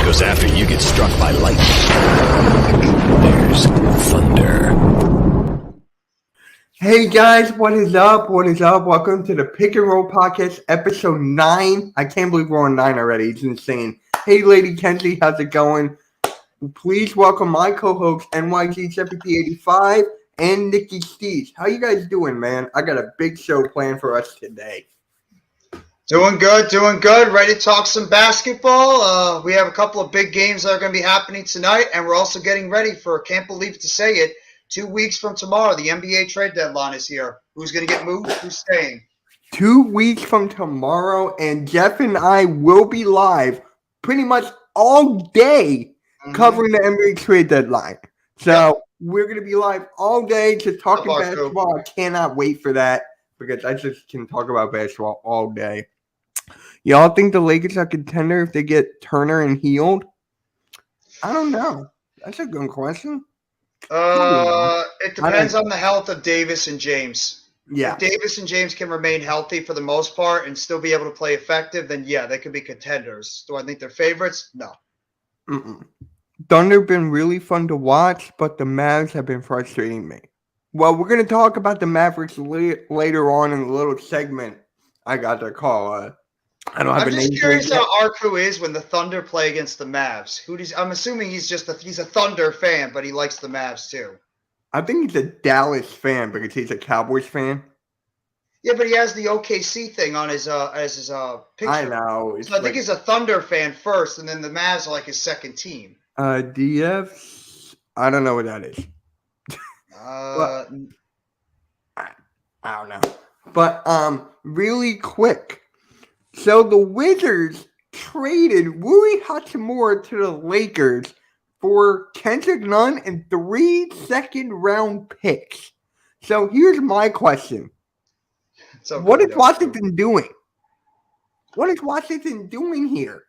Because after you get struck by lightning, there's thunder. Hey guys, what is up? What is up? Welcome to the Pick and Roll Podcast, episode 9. I can't believe we're on 9 already. It's insane. Hey, Lady Kenzie, how's it going? Please welcome my co-host, NYG7085, and Nikki Steves. How you guys doing, man? I got a big show planned for us today. Doing good. Ready to talk some basketball. We have a couple of big games that are going to be happening tonight, and we're also getting ready for, can't believe to say it, 2 weeks from tomorrow, the NBA trade deadline is here. Who's going to get moved? Who's staying? 2 weeks from tomorrow, and Jeff and I will be live pretty much all day covering the NBA trade deadline. So we're going to be live all day just talking basketball. I cannot wait for that because I just can talk about basketball all day. Y'all think the Lakers are contender if they get Turner and Hield? I don't know. That's a good question. It depends on the health of Davis and James. Yeah. If Davis and James can remain healthy for the most part and still be able to play effective, then yeah, they could be contenders. Do I think they're favorites? No. Thunder been really fun to watch, but the Mavs have been frustrating me. Well, we're going to talk about the Mavericks later on in a little segment. I got that call. I'm just curious how Arku is when the Thunder play against the Mavs. I'm assuming he's a Thunder fan, but he likes the Mavs too. I think he's a Dallas fan because he's a Cowboys fan. Yeah, but he has the OKC thing on his picture. I know. So I think he's a Thunder fan first, and then the Mavs are like his second team. DF, I don't know what that is. I don't know. But really quick. So the Wizards traded Rui Hachimura to the Lakers for Kendrick Nunn and 3 second-round picks. So here's my question. What is Washington doing? What is Washington doing here?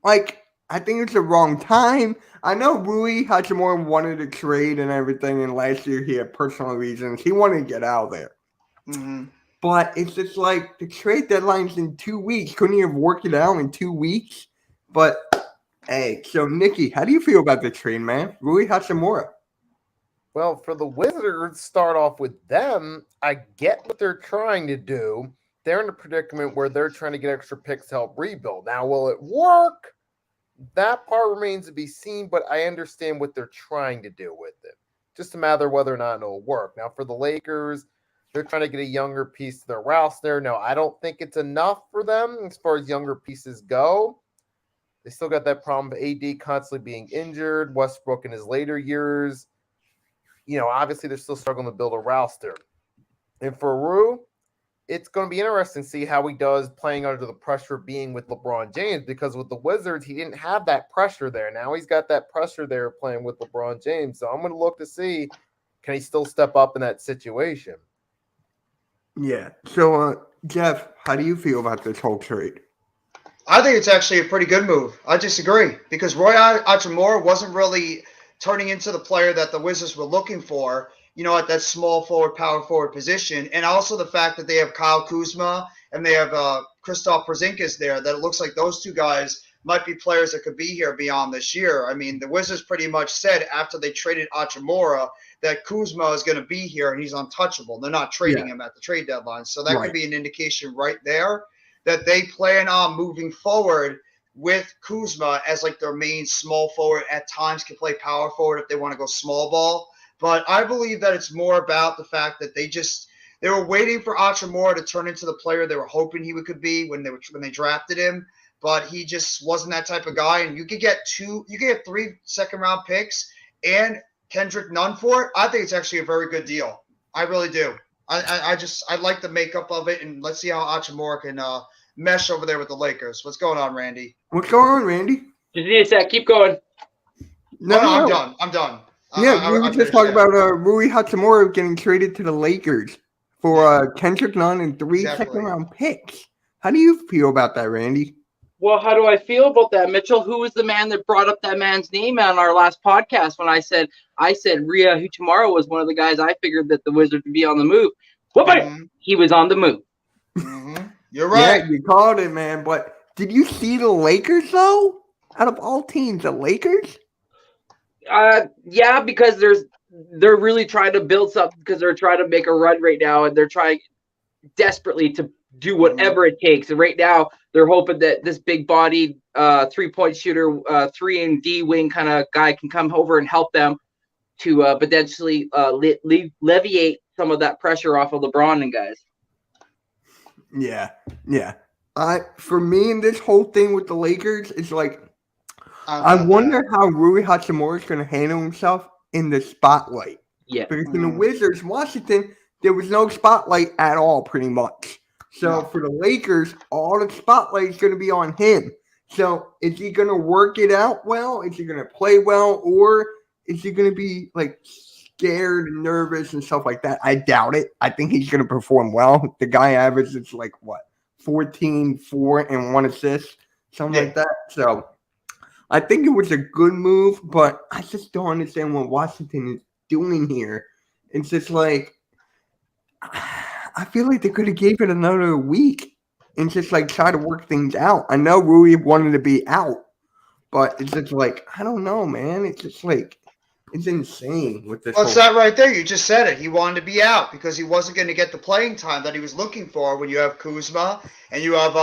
Like, I think it's the wrong time. I know Rui Hachimura wanted to trade and everything, and last year he had personal reasons. He wanted to get out of there. But it's just like the trade deadline's in 2 weeks. Couldn't you have worked it out in 2 weeks? But, hey, so Nikki, how do you feel about the trade, man? Rui Hachimura. Well, for the Wizards, start off with them, I get what they're trying to do. They're in a predicament where they're trying to get extra picks to help rebuild. Now, will it work? That part remains to be seen, but I understand what they're trying to do with it. Just a matter of whether or not it'll work. Now, for the Lakers, they're trying to get a younger piece to their roster. Now, I don't think it's enough for them as far as younger pieces go. They still got that problem of AD constantly being injured, Westbrook in his later years. You know, obviously they're still struggling to build a roster. And for Rui, it's going to be interesting to see how he does playing under the pressure of being with LeBron James, because with the Wizards, he didn't have that pressure there. Now he's got that pressure there playing with LeBron James. So I'm going to look to see, can he still step up in that situation? Yeah. So, Jeff, how do you feel about this whole trade? I think it's actually a pretty good move. I disagree because Rui Hachimura wasn't really turning into the player that the Wizards were looking for, you know, at that small forward, power forward position. And also the fact that they have Kyle Kuzma and they have Kristaps Porzingis there, that it looks like those two guys might be players that could be here beyond this year. I mean, the Wizards pretty much said after they traded Hachimura that Kuzma is going to be here and he's untouchable. They're not trading him at the trade deadline. So that could be an indication right there that they plan on moving forward with Kuzma as like their main small forward. At times can play power forward if they want to go small ball. But I believe that it's more about the fact that they were waiting for Hachimura to turn into the player they were hoping he could be when they drafted him. But he just wasn't that type of guy. And you could get 3 second-round picks and Kendrick Nunn for it. I think it's actually a very good deal. I really do. I like the makeup of it, and let's see how Hachimura can mesh over there with the Lakers. What's going on, Randy? What's going on, Randy? Just need a sec. Keep going. No, I'm done. Yeah, we were just talking about Rui Hachimura getting traded to the Lakers for Kendrick Nunn and 3 second-round picks. How do you feel about that, Randy? Well, how do I feel about that, Mitchell? Who was the man that brought up that man's name on our last podcast when I said Rui Hachimura was one of the guys I figured that the Wizards would be on the move. He was on the move. You're right. Yeah, you called it, man. But did you see the Lakers, though? Out of all teams, the Lakers? Yeah, because they're really trying to build something because they're trying to make a run right now, and they're trying desperately to do whatever it takes. And right now, they're hoping that this big-bodied 3-point shooter, 3 and D wing kind of guy can come over and help them to potentially alleviate some of that pressure off of LeBron and guys. Yeah. For me, in this whole thing with the Lakers, it's like I wonder how Rui Hachimura is going to handle himself in the spotlight. Yeah. Because in the Wizards, Washington, there was no spotlight at all, pretty much. So for the Lakers, all the spotlight is going to be on him. So is he going to work it out well? Is he going to play well? Or is he going to be like scared and nervous and stuff like that? I doubt it. I think he's going to perform well. The guy averages like, 14, 4, and 1 assist, something like that. So I think it was a good move, but I just don't understand what Washington is doing here. It's just like, I feel like they could have gave it another week and just like try to work things out. I know Rui wanted to be out, but it's just like, I don't know, man. It's just like, it's insane with this. Well, it's that right there. You just said it. He wanted to be out because he wasn't going to get the playing time that he was looking for when you have Kuzma and you have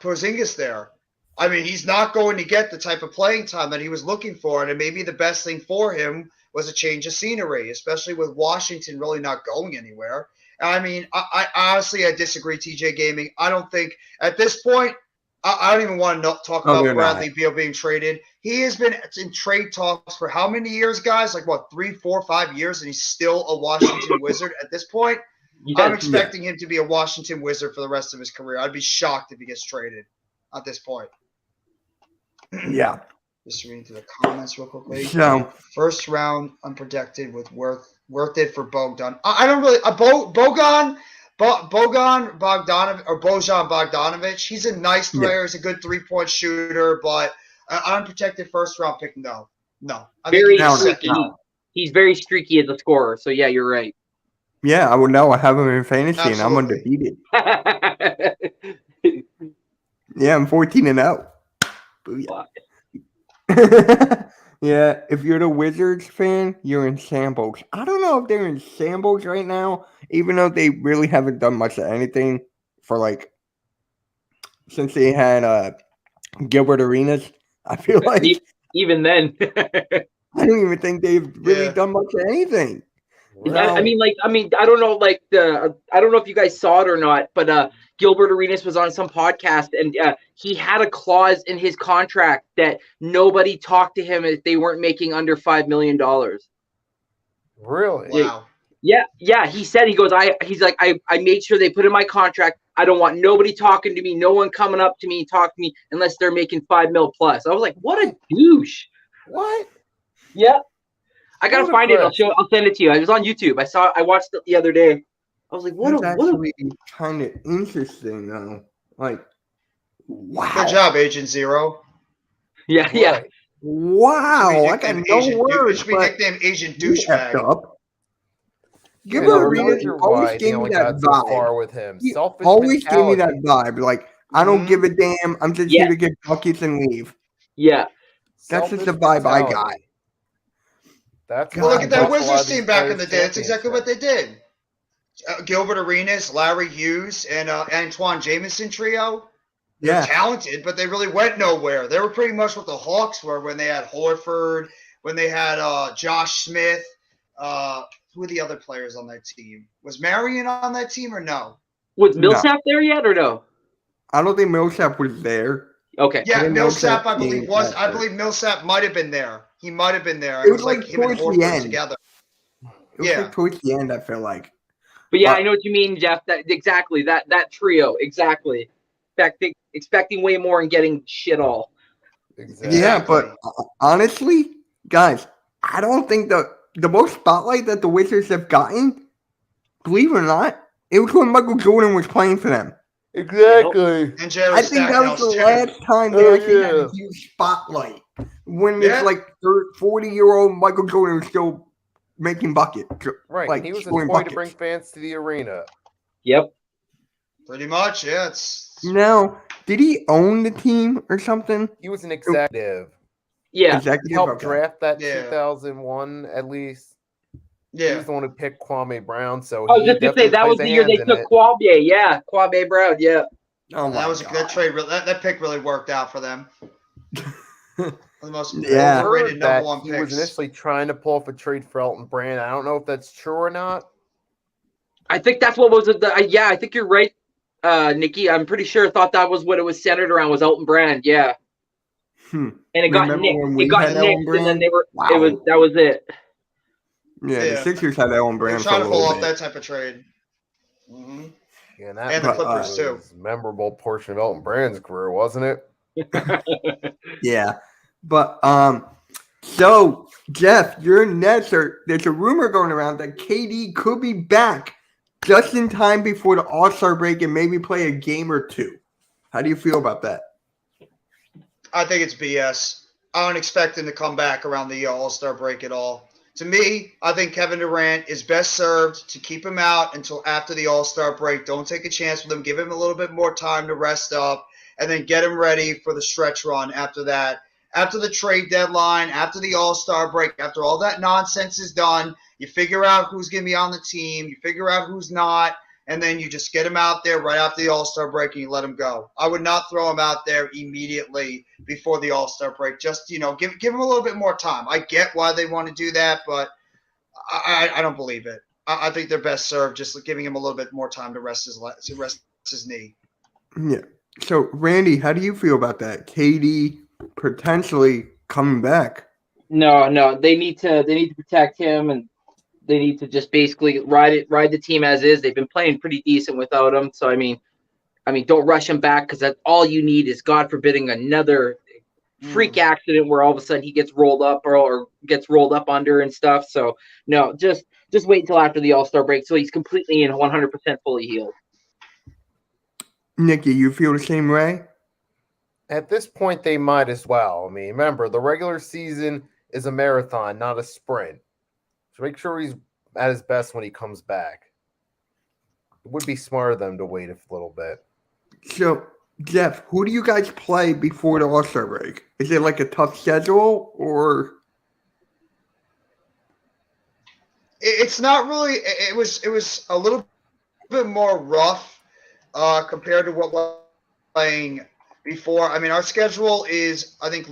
Porzingis there. I mean, he's not going to get the type of playing time that he was looking for, and maybe the best thing for him was a change of scenery, especially with Washington really not going anywhere. I mean, I honestly, I disagree, TJ Gaming. I don't think at this point, I don't even want to talk about Bradley Beal being traded. He has been in trade talks for how many years, guys? Like, 3, 4, 5 years, and he's still a Washington Wizard at this point? I'm expecting him to be a Washington Wizard for the rest of his career. I'd be shocked if he gets traded at this point. Yeah. Just reading through the comments real quickly. So, first round unprotected with worth it for Bogdan. I don't really Bojan Bogdanovic. He's a nice player. He's a good 3-point shooter, but an unprotected first round pick. No. I very streaky. He's very streaky as a scorer. So yeah, you're right. Yeah, I would know. I have him in fantasy, and I'm undefeated. Yeah, I'm 14-0. Booyah. Yeah, if you're the Wizards fan, you're in shambles. I don't know if they're in shambles right now, even though they really haven't done much of anything for since they had Gilbert Arenas. I feel like even then, I don't even think they've really done much of anything. I mean, I don't know, I don't know if you guys saw it or not, but Gilbert Arenas was on some podcast, and he had a clause in his contract that nobody talked to him if they weren't making under $5 million. Really? Wow. Yeah. He said, I made sure they put in my contract, I don't want nobody talking to me, no one coming up to me, talk to me unless they're making $5 million plus. I was like, what a douche. What? Yeah. I gotta find it. I'll send it to you. I was on YouTube. I watched it the other day. I was like, what? That's actually kind of interesting, though. Like, wow. Good job, Agent Zero. Yeah. Wow. I got no words. It should be nicknamed Agent Douchebag. Give a Arenas always gave me that vibe. With him. He always gave me that vibe. Like, I don't give a damn. I'm just here to get buckets and leave. Yeah. That's just the vibe I got. Look at that Wizards team back in the day. That's exactly what they did. Gilbert Arenas, Larry Hughes, and Antoine Jamison trio. They're talented, but they really went nowhere. They were pretty much what the Hawks were when they had Horford, when they had Josh Smith. Who are the other players on that team? Was Marion on that team or no? Was Millsap there yet or no? I don't think Millsap was there. Okay. Yeah, Millsap, I believe was. I believe Millsap might have been there. He might have been there. It was like him and Horford together. It was like towards the end, I feel like. But yeah, I know what you mean, Jeff. That trio, exactly. Expecting way more and getting shit all. Exactly. Yeah, but honestly, guys, I don't think the most spotlight that the Wizards have gotten, believe it or not, it was when Michael Jordan was playing for them. Exactly. And Jerry I think that was the last time they actually had a huge spotlight. When it's like 40-year-old Michael Jordan was still making buckets. Right. Like, he was a toy to bring fans to the arena. Yep. Pretty much, yeah. Now, did he own the team or something? He was an executive. Yeah. Executive. Helped Okay. draft that Yeah. 2001 at least. He Yeah. was the one who picked Kwame Brown, so I was he just gonna say definitely that was plays the a year they hand in took it. Kwame. Yeah, Kwame Brown. Yeah. Oh And my that was god. that trade. That pick really worked out for them. One of the most Yeah. overrated Heard number that one he was picks. initially trying to pull off a trade for Elton Brand. I don't know if that's true or not. I think that's what was the. Yeah, I think you're right, Nikki. I'm pretty sure. Thought that was what it was centered around was Elton Brand. Yeah, Hmm. and it got Remember nicked. when It we got had Ellen nicked, and then Brand? they were. Wow. It was that was it. Yeah, the Yeah. Sixers had Ellen They're Brand for trying a to pull little off bit. that type of trade. Hmm. Yeah, and that And the was Clippers, too. a memorable portion of Elton Brand's career, wasn't it? Yeah. But so Jeff, your Nets there's a rumor going around that KD could be back just in time before the All-Star break and maybe play a game or two. How do you feel about that? I think it's BS. I don't expect him to come back around the All-Star break at all. To me, I think Kevin Durant is best served to keep him out until after the All-Star break. Don't take a chance with him. Give him a little bit more time to rest up and then get him ready for the stretch run after that. After the trade deadline, after the All-Star break, after all that nonsense is done, you figure out who's going to be on the team, you figure out who's not, and then you just get him out there right after the All-Star break and you let him go. I would not throw him out there immediately before the All-Star break. Just, give him a little bit more time. I get why they want to do that, but I don't believe it. I think they're best served just giving him a little bit more time to rest his knee. Yeah. So Randy, how do you feel about that? KD potentially coming back. No, they need to protect him, and they need to just basically ride the team as is. They've been playing pretty decent without him, so I mean, don't rush him back because that's all you need is God forbidding another freak accident where all of a sudden he gets rolled up or gets rolled up under and stuff. So no, just wait until after the All-Star break so he's completely and 100% fully healed. Nikki, you feel the same way? At this point, they might as well. I mean, remember, the regular season is a marathon, not a sprint. So make sure he's at his best when he comes back. It would be smart of them to wait a little bit. So, Jeff, who do you guys play before the All-Star break? Is it like a tough schedule or? It's not really. It was a little bit more rough compared to what we're playing before. I mean, our schedule is, I think,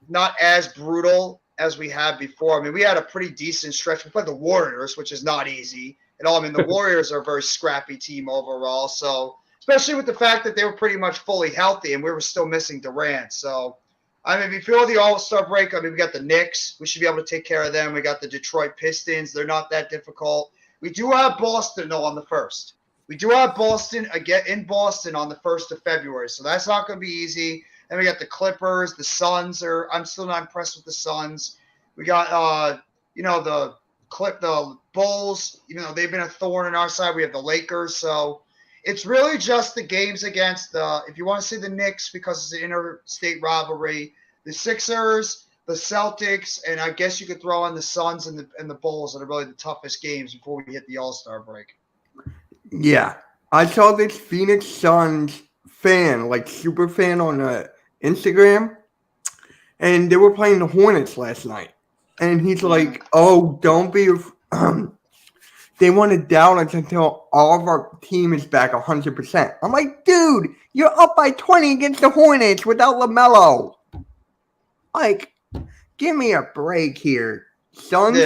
not as brutal as we had before. I mean, we had a pretty decent stretch. We played the Warriors, which is not easy at all. I mean, the Warriors are a very scrappy team overall. So, especially with the fact that they were pretty much fully healthy and we were still missing Durant. So, I mean, before the All-Star break, I mean, we got the Knicks. We should be able to take care of them. We got the Detroit Pistons. They're not that difficult. We do have Boston, though, on the 1st. We do have Boston again in Boston on the 1st of February. So that's not going to be easy. Then we got the Clippers. The Suns I'm still not impressed with the Suns. We got, the Bulls. They've been a thorn in our side. We have the Lakers. So it's really just the games against if you want to say the Knicks because it's an interstate rivalry, the Sixers, the Celtics, and I guess you could throw in the Suns and the Bulls that are really the toughest games before we hit the All-Star break. Yeah. I saw this Phoenix Suns fan, like super fan on Instagram, and they were playing the Hornets last night. And he's like, oh, don't be they want to down us until all of our team is back 100%. I'm like, dude, you're up by 20 against the Hornets without LaMelo. Like, give me a break here. Suns,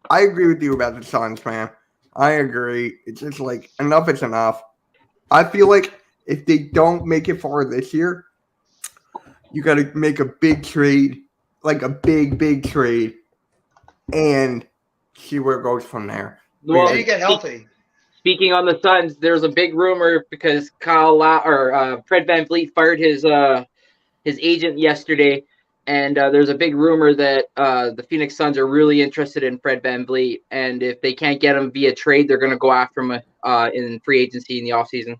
I agree with you about the Suns, man. I agree. It's just like, enough is enough. I feel like if they don't make it far this year, you got to make a big trade, like a big trade, and see where it goes from there. Well, you get healthy. Speaking on the Suns, there's a big rumor because Fred VanVleet fired his agent yesterday, and there's a big rumor that the Phoenix Suns are really interested in Fred VanVleet, and if they can't get him via trade, they're going to go after him in free agency in the offseason.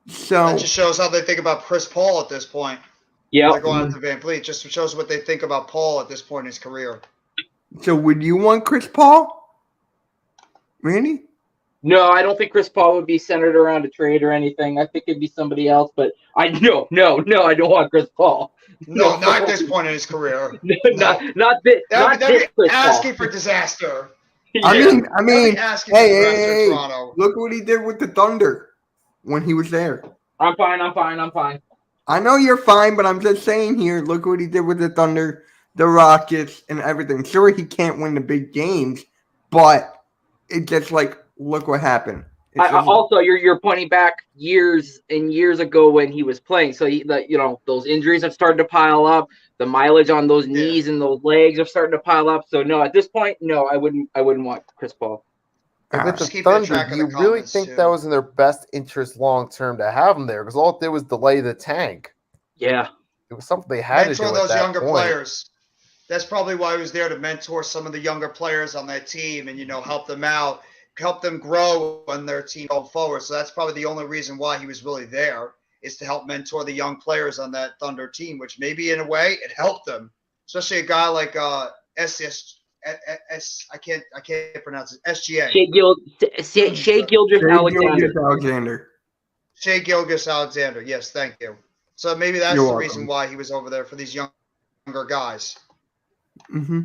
So that just shows how they think about Chris Paul at this point. Yeah, they're going after VanVleet. Just shows what they think about Paul at this point in his career. So would you want Chris Paul, Randy? No, I don't think Chris Paul would be centered around a trade or anything. I think it'd be somebody else. But I no, I don't want Chris Paul. No, not at this point in his career. No, No. not this. Not That'd this be Chris asking Paul. for disaster. I mean, That'd be asking for disaster in hey, Toronto. look what he did with the Thunder when he was there. I'm fine. I know you're fine, but I'm just saying here, look what he did with the Thunder, the Rockets, and everything. Sure, he can't win the big games, but it's just like, look what happened. It's just- Also, you're pointing back years and years ago when he was playing. So those injuries have started to pile up. The mileage on those knees and those legs are starting to pile up. So no, at this point, no, I wouldn't want Chris Paul. And with the Just keeping Thunder, track of do you the really comments, think too. that was in their best interest long term to have him there? Because all it did was delay the tank. Yeah. It was something they had to Mentor do at those that younger point. players. That's probably why he was there to mentor some of the younger players on that team and, help them out, help them grow on their team going forward. So that's probably the only reason why he was really there, is to help mentor the young players on that Thunder team, which maybe in a way it helped them, especially a guy like I can't pronounce it. SGA. Shea Gilgeous-Alexander. Shea Gilgeous-Alexander. Yes, thank you. So maybe that's You're the welcome. reason why he was over there for these younger guys. Mm-hmm.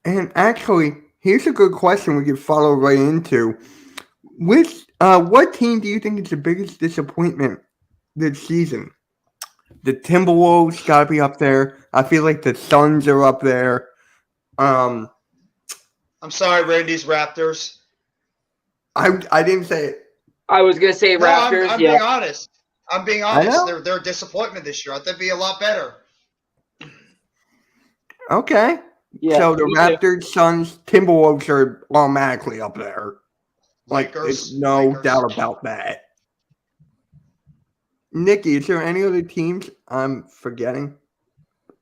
And actually, here's a good question we could follow right into. What team do you think is the biggest disappointment this season? The Timberwolves got to be up there. I feel like the Suns are up there. I'm sorry, Randy's Raptors. I didn't say it. I was gonna say No, Raptors. I'm yeah. being honest. I'm being honest. know. They're a disappointment this year. I thought they'd be a lot better. Okay. Yeah. So the me too. Raptors, Suns, Timberwolves are automatically up there. Like, Lakers, there's no Lakers. doubt about that. Nikki, is there any other teams I'm forgetting?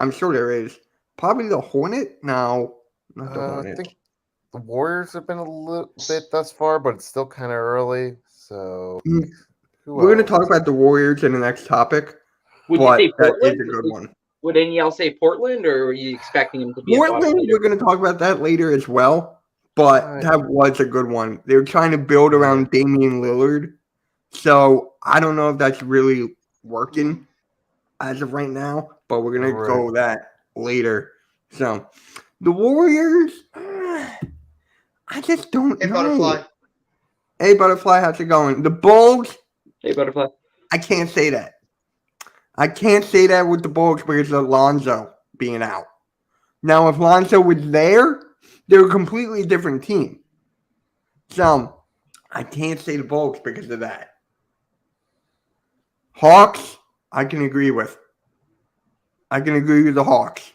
I'm sure there is. Probably the Hornet? No, not the I Hornet. think the Warriors have been a little bit thus far, but it's still kind of early. So Mm, who We're going to else? talk about the Warriors in the next topic, Would but you say that Portland? is a good one. Would any else say Portland, or were you expecting him to be a bottom Portland, feeder? we're going to talk about that later as well, but that was a good one. They were trying to build around Damian Lillard, so I don't know if that's really working as of right now, but we're going to go with that later. So, the Warriors, I just don't Hey, know. Butterfly. Hey, Butterfly, how's it going? The Bulls, Hey, Butterfly. I can't say that. I can't say that with the Bulls because of Lonzo being out. Now, if Lonzo was there, they're a completely different team. So, I can't say the Bulls because of that. Hawks, I can agree with. I can agree with the Hawks.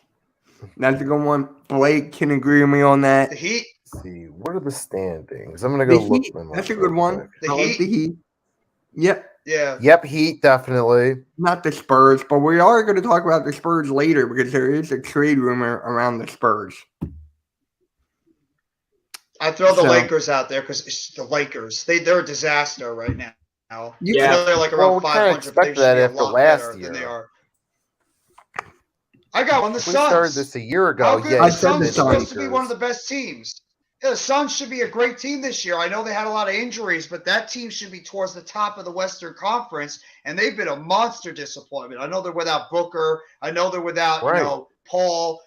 That's a good one. Blake can agree with me on that. The Heat. Let's see, what are the standings? I'm gonna The go look Heat, them up that's a real good one. quick. The I like Heat? the Heat. Yep. Yeah. Yep, Heat definitely. Not the Spurs, but we are going to talk about the Spurs later because there is a trade rumor around the Spurs. I throw the So- Lakers out there because it's the Lakers. They're a disaster right now. I Yeah. know they're like Well, around we kinda 500, but they expected should that be a after lot last better than they year. are. I got on the We started Suns. this a year ago. How good Yeah, I the said the Suns are supposed to be Lakers. one of the best teams. Yeah, the Suns should be a great team this year. I know they had a lot of injuries, but that team should be towards the top of the Western Conference, and they've been a monster disappointment. I know they're without Booker. I know they're without Right. Paul.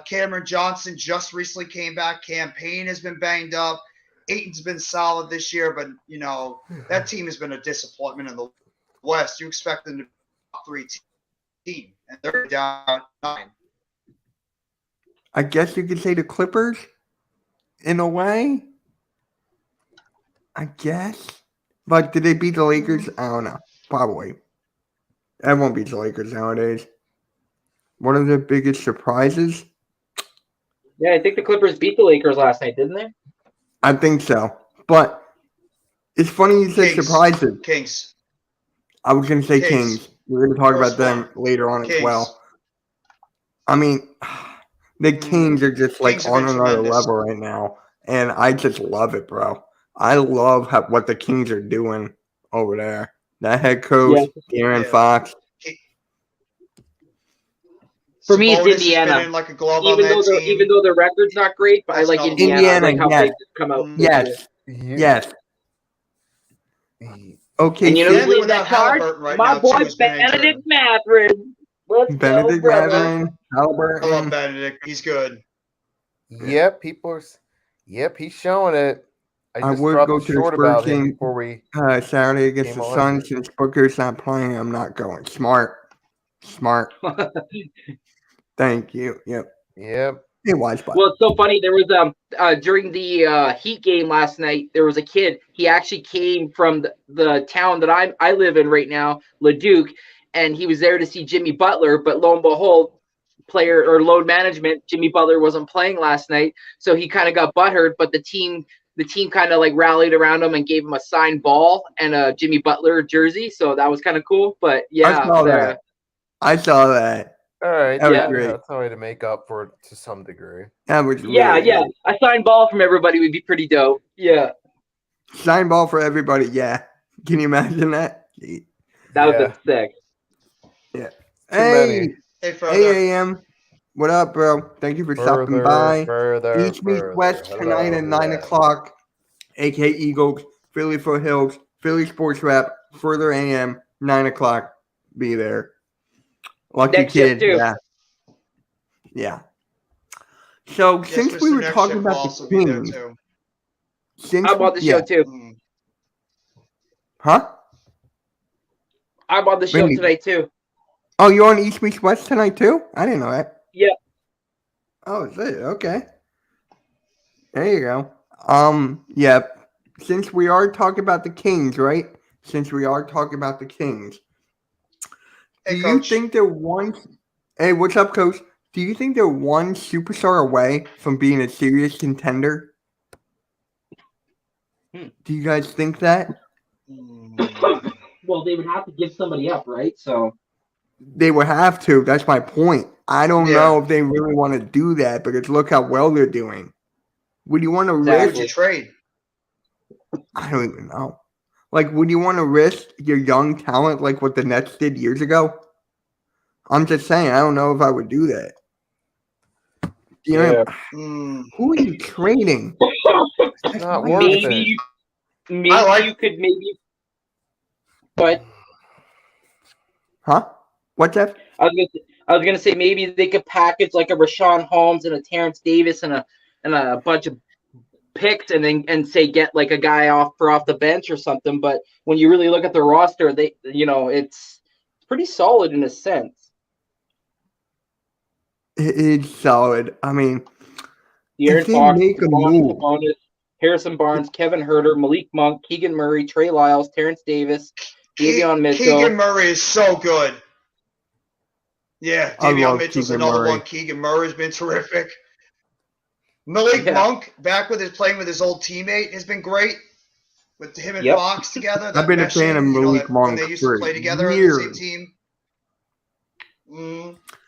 Cameron Johnson just recently came back. Campaign has been banged up. Aiton's been solid this year, but that team has been a disappointment in the West. You expect them to be a top 3 team, and they're down 9. I guess you could say the Clippers, in a way. I guess. But did they beat the Lakers? I don't know. Probably. Everyone beats the Lakers nowadays. One of the biggest surprises? Yeah, I think the Clippers beat the Lakers last night, didn't they? I think so. But it's funny you say Kings. surprises. Kings. I was going to say Kings. Kings. We're going to talk First about them one. later on Kings. as well. I mean, the Kings are just like Kings have on been another tremendous. level right now. And I just love it, bro. I love what the Kings are doing over there. That head coach, De'Aaron Yeah. Fox. For me, it's Sabonis has Indiana. been in like a glove on Even that though team. even though their record's not great, but I That's like not- Indiana. I like how Indiana, they yes. just come out. Yes, You- yes. Okay, And you know Yeah, who's but leading without that charge? Halliburton right My now, boy too, has been Benedict injured. Mathurin. Let's Benedict go, brother. Mathurin, I love Halliburton. Benedict. He's good. Yep, he's showing it. I I just would dropped go a to the short Spurs about him game before we Saturday against came the on. Suns. Since Booker's not playing, I'm not going. Smart. Thank you. Yep. Yep. Hey, wise bud. Well, it's so funny. There was during the Heat game last night. There was a kid. He actually came from the town that I live in right now, Leduc, and he was there to see Jimmy Butler. But lo and behold, player or load management, Jimmy Butler wasn't playing last night, so he kind of got butthurt. But the team kind of like rallied around him and gave him a signed ball and a Jimmy Butler jersey. So that was kind of cool. But yeah, I saw that. All right. That was Yeah, great. that's a way to make up for it to some degree. That was yeah, really yeah. good. A signed ball from everybody would be pretty dope. Yeah, Sign ball for everybody. Yeah. Can you imagine that? that would Yeah. have been sick. Hey, Hey, Frodo. 8 a.m. What up, bro? Thank you for stopping by. Further, East meets West tonight at 9 o'clock. AK Eagles, Philly Foothills, Philly Sports Rap, Further AM, 9 o'clock. Be there. Lucky Next kid. shift, too. Yeah. Yeah. So Yes, since we Mr. were Next talking Shift about Boss the will be there, Kings, too. since I'm on the show too. Mm. Huh? I'm on the show Really? tonight too. Oh, you're on East meets West tonight too? I didn't know that. Yeah. Oh, is it? Okay. There you go. Yep. Since we are talking about the Kings, right? Since we are talking about the Kings, Hey, do Coach. you think they're one? Hey, what's up, Coach? Do you think they're one superstar away from being a serious contender? Do you guys think that? Mm. Well, they would have to give somebody up, right? So They would have to. That's my point. I don't Yeah. know if they really want to do that because look how well they're doing. Would you want to Who would risk? you trade? I don't even know. Like, would you want to risk your young talent like what the Nets did years ago? I'm just saying, I don't know if I would do that. You know, Mm. who are you trading? It's not my worth question. maybe, it. maybe I like- you could maybe. But Huh? What's that? I was gonna say maybe they could package like a Rashawn Holmes and a Terrence Davis and a bunch of picks and say get like a guy off the bench or something. But when you really look at the roster, it's pretty solid in a sense. It's solid. I mean, De'Aaron if they Fox, make a Sabonis, move, Harrison Barnes, Kevin Herter, Malik Monk, Keegan Murray, Trey Lyles, Terrence Davis, Davion Mitchell. Keegan Murray is so good. Yeah, I Davion love Mitchell's Keegan another Murray. one. Keegan Murray's been terrific. Malik Yeah. Monk, back with playing with his old teammate, has been great. With him and Yep. Fox together, I've been a fan of Malik when Monk they used to for play together on the same years. team.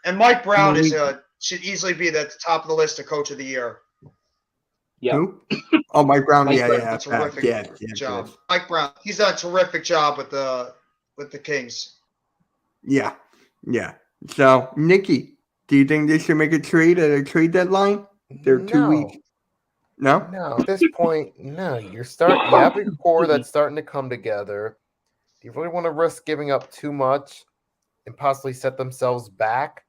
And Mike Brown Malik- should easily be at the top of the list of Coach of the Year. Yep. Who? Oh, Mike Brown. Mike Yeah, Brown, yeah. terrific Yes, job. yes. Mike Brown, he's done a terrific job with the Kings. Yeah, yeah. So, Nikki, do you think they should make a trade at a trade deadline? They're 2 No. weeks. No? No, at this point, no. You have a core that's starting to come together. Do you really want to risk giving up too much and possibly set themselves back?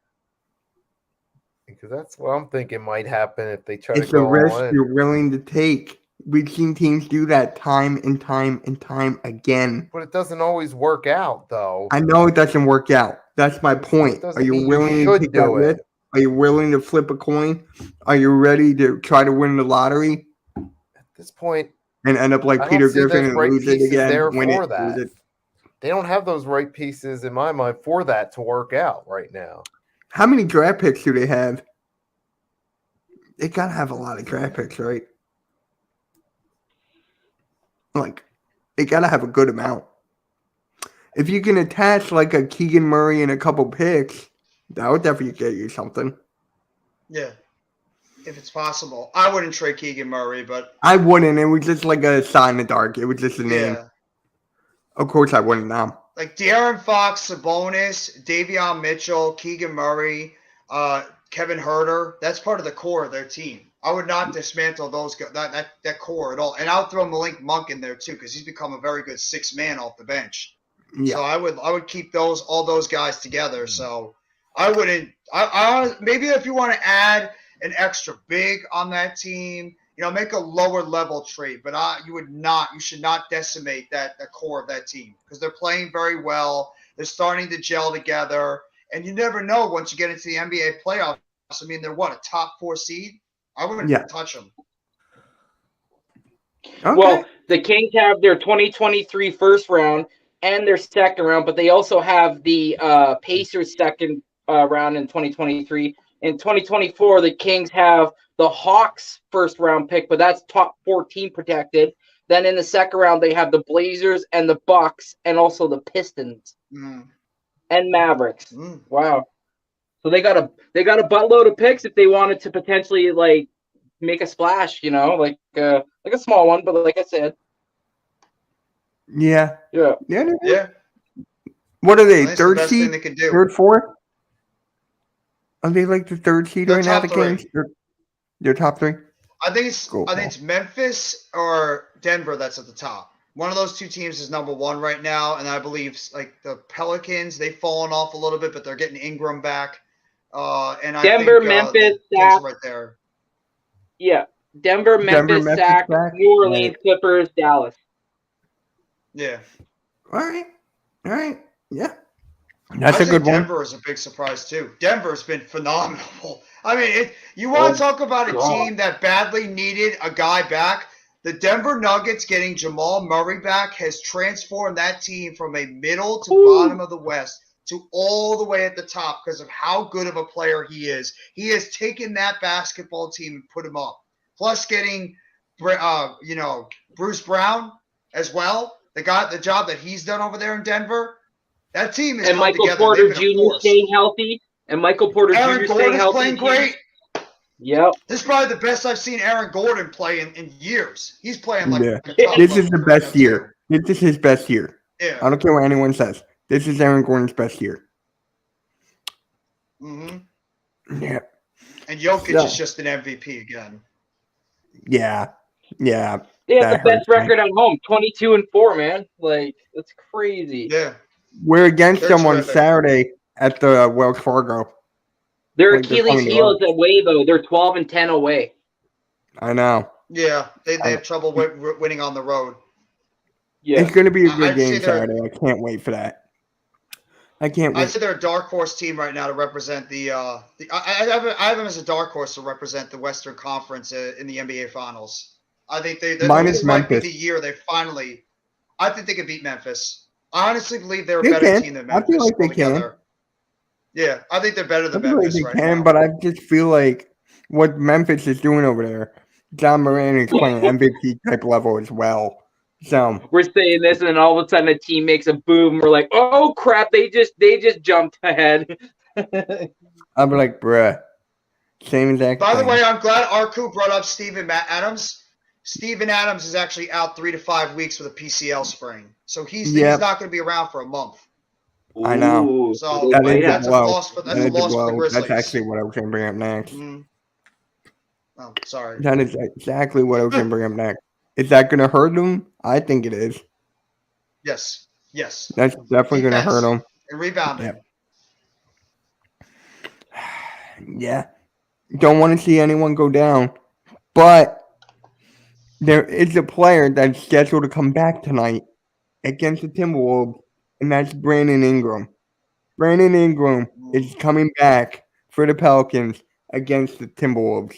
Because that's what I'm thinking might happen if they try It's to a go risk all in. you're willing to take. We've seen teams do that time and time and time again. But it doesn't always work out, though. I know it doesn't work out. That's my point. doesn't Are you mean you willing to should take do that it. risk? Are you willing to flip a coin? Are you ready to try to win the lottery At this point, and end up like I don't Peter see those Griffin and right lose it pieces again? there Win it, for that. lose it. they don't have those right pieces in my mind for that to work out right now. How many draft picks do they have? They gotta have a lot of draft picks, right? Like, they gotta have a good amount. If you can attach like a Keegan Murray and a couple picks, that would definitely get you something. Yeah, if it's possible. I wouldn't trade Keegan Murray, but I wouldn't. It was just like a shot in the dark. It was just a name. yeah. Of course, I wouldn't now. Like De'Aaron Fox, Sabonis, Davion Mitchell, Keegan Murray, Kevin Herter. That's part of the core of their team. I would not dismantle that core at all. And I would throw Malik Monk in there too because he's become a very good 6-man off the bench. Yeah. So I would keep all those guys together. So I wouldn't. I maybe if you want to add an extra big on that team, make a lower level trade. But you should not decimate the core of that team because they're playing very well. They're starting to gel together, and you never know once you get into the NBA playoffs. I mean, they're a top 4 seed. I wouldn't touch them. Okay. Well, the Kings have their 2023 first round and their second round, but they also have the Pacers second round in 2023. In 2024, the Kings have the Hawks first round pick, but that's top 14 protected. Then in the second round, they have the Blazers and the Bucks and also the Pistons and Mavericks. Wow. So they got a buttload of picks if they wanted to potentially like make a splash, like a small one, but like I said. Yeah. Yeah. What are they? That's Third the best seed? thing they could do. Third, fourth? Are they like the third seed They're right now? top The three. Kings? They're top 3? I think it's Cool. Memphis or Denver that's at the top. One of those two teams is number 1 right now, and I believe like the Pelicans, they've fallen off a little bit, but they're getting Ingram back. And I Denver, think, Memphis, the Kings Sac. right there. Yeah. Denver, Memphis, Sac, Sac. New Orleans, Clippers, Dallas. Yeah, All right. Yeah. That's I a think good one. Denver is a big surprise too. Denver's been phenomenal. I mean, you want to talk about a team that badly needed a guy back? The Denver Nuggets getting Jamal Murray back has transformed that team from a middle to bottom of the West to all the way at the top because of how good of a player he is. He has taken that basketball team and put him up. Plus getting, Bruce Brown as well. The job that he's done over there in Denver. That team is and Michael Porter Jr. staying healthy. And Michael Porter Aaron Jr. staying Gordon's healthy. playing great. Yep. This is probably the best I've seen Aaron Gordon play in years. He's playing like a top This is the level best right now, year. This is his best year. too. Yeah. I don't care what anyone says. This is Aaron Gordon's best year. Mm-hmm. Yeah. And Jokic Yeah. is just an MVP again. Yeah. They have That the best hurts, man. record at home, 22-4, man. Like, that's crazy. Yeah. We're against They're them on terrific. Saturday at the Wells Fargo. Their Like, they're Achilles coming heel is away, though. They're 12-10 away. I know. Yeah. They have trouble winning on the road. Yeah. It's going to be a good I'd say game they're- Saturday. I can't wait for that. I can't I'd wait. say they're a dark horse team right now to represent I have them as a dark horse to represent the Western Conference in the NBA Finals. I think Minus this might be Memphis. the year they finally. I think they could beat Memphis. I honestly believe they're a They better can. team than I Memphis. feel like they altogether. Yeah, I think they're better I than feel like Memphis they right can, now. but I just feel like what Memphis is doing over there, John Moran is playing MVP type level as well. So We're saying this, and then all of a sudden a team makes a boom. We're like, oh, crap, they just jumped ahead. I'll be like, bruh, same exact By the thing. way, I'm glad Arku brought up Steven Adams. Steven Adams is actually out 3 to 5 weeks with a PCL sprain, so he's not going to be around for a month. I know. Ooh, So That is that's a a blow. loss for That is a the blow. Grizzlies. That's actually what I was going to bring up next. Mhm. Oh, sorry. That is exactly what I was going to bring up next. Is that going to hurt them? I think it is. Yes. That's definitely going to hurt them. And rebounding. Yep. Yeah. Don't want to see anyone go down. But there is a player that's scheduled to come back tonight against the Timberwolves, and that's Brandon Ingram. Brandon Ingram is coming back for the Pelicans against the Timberwolves.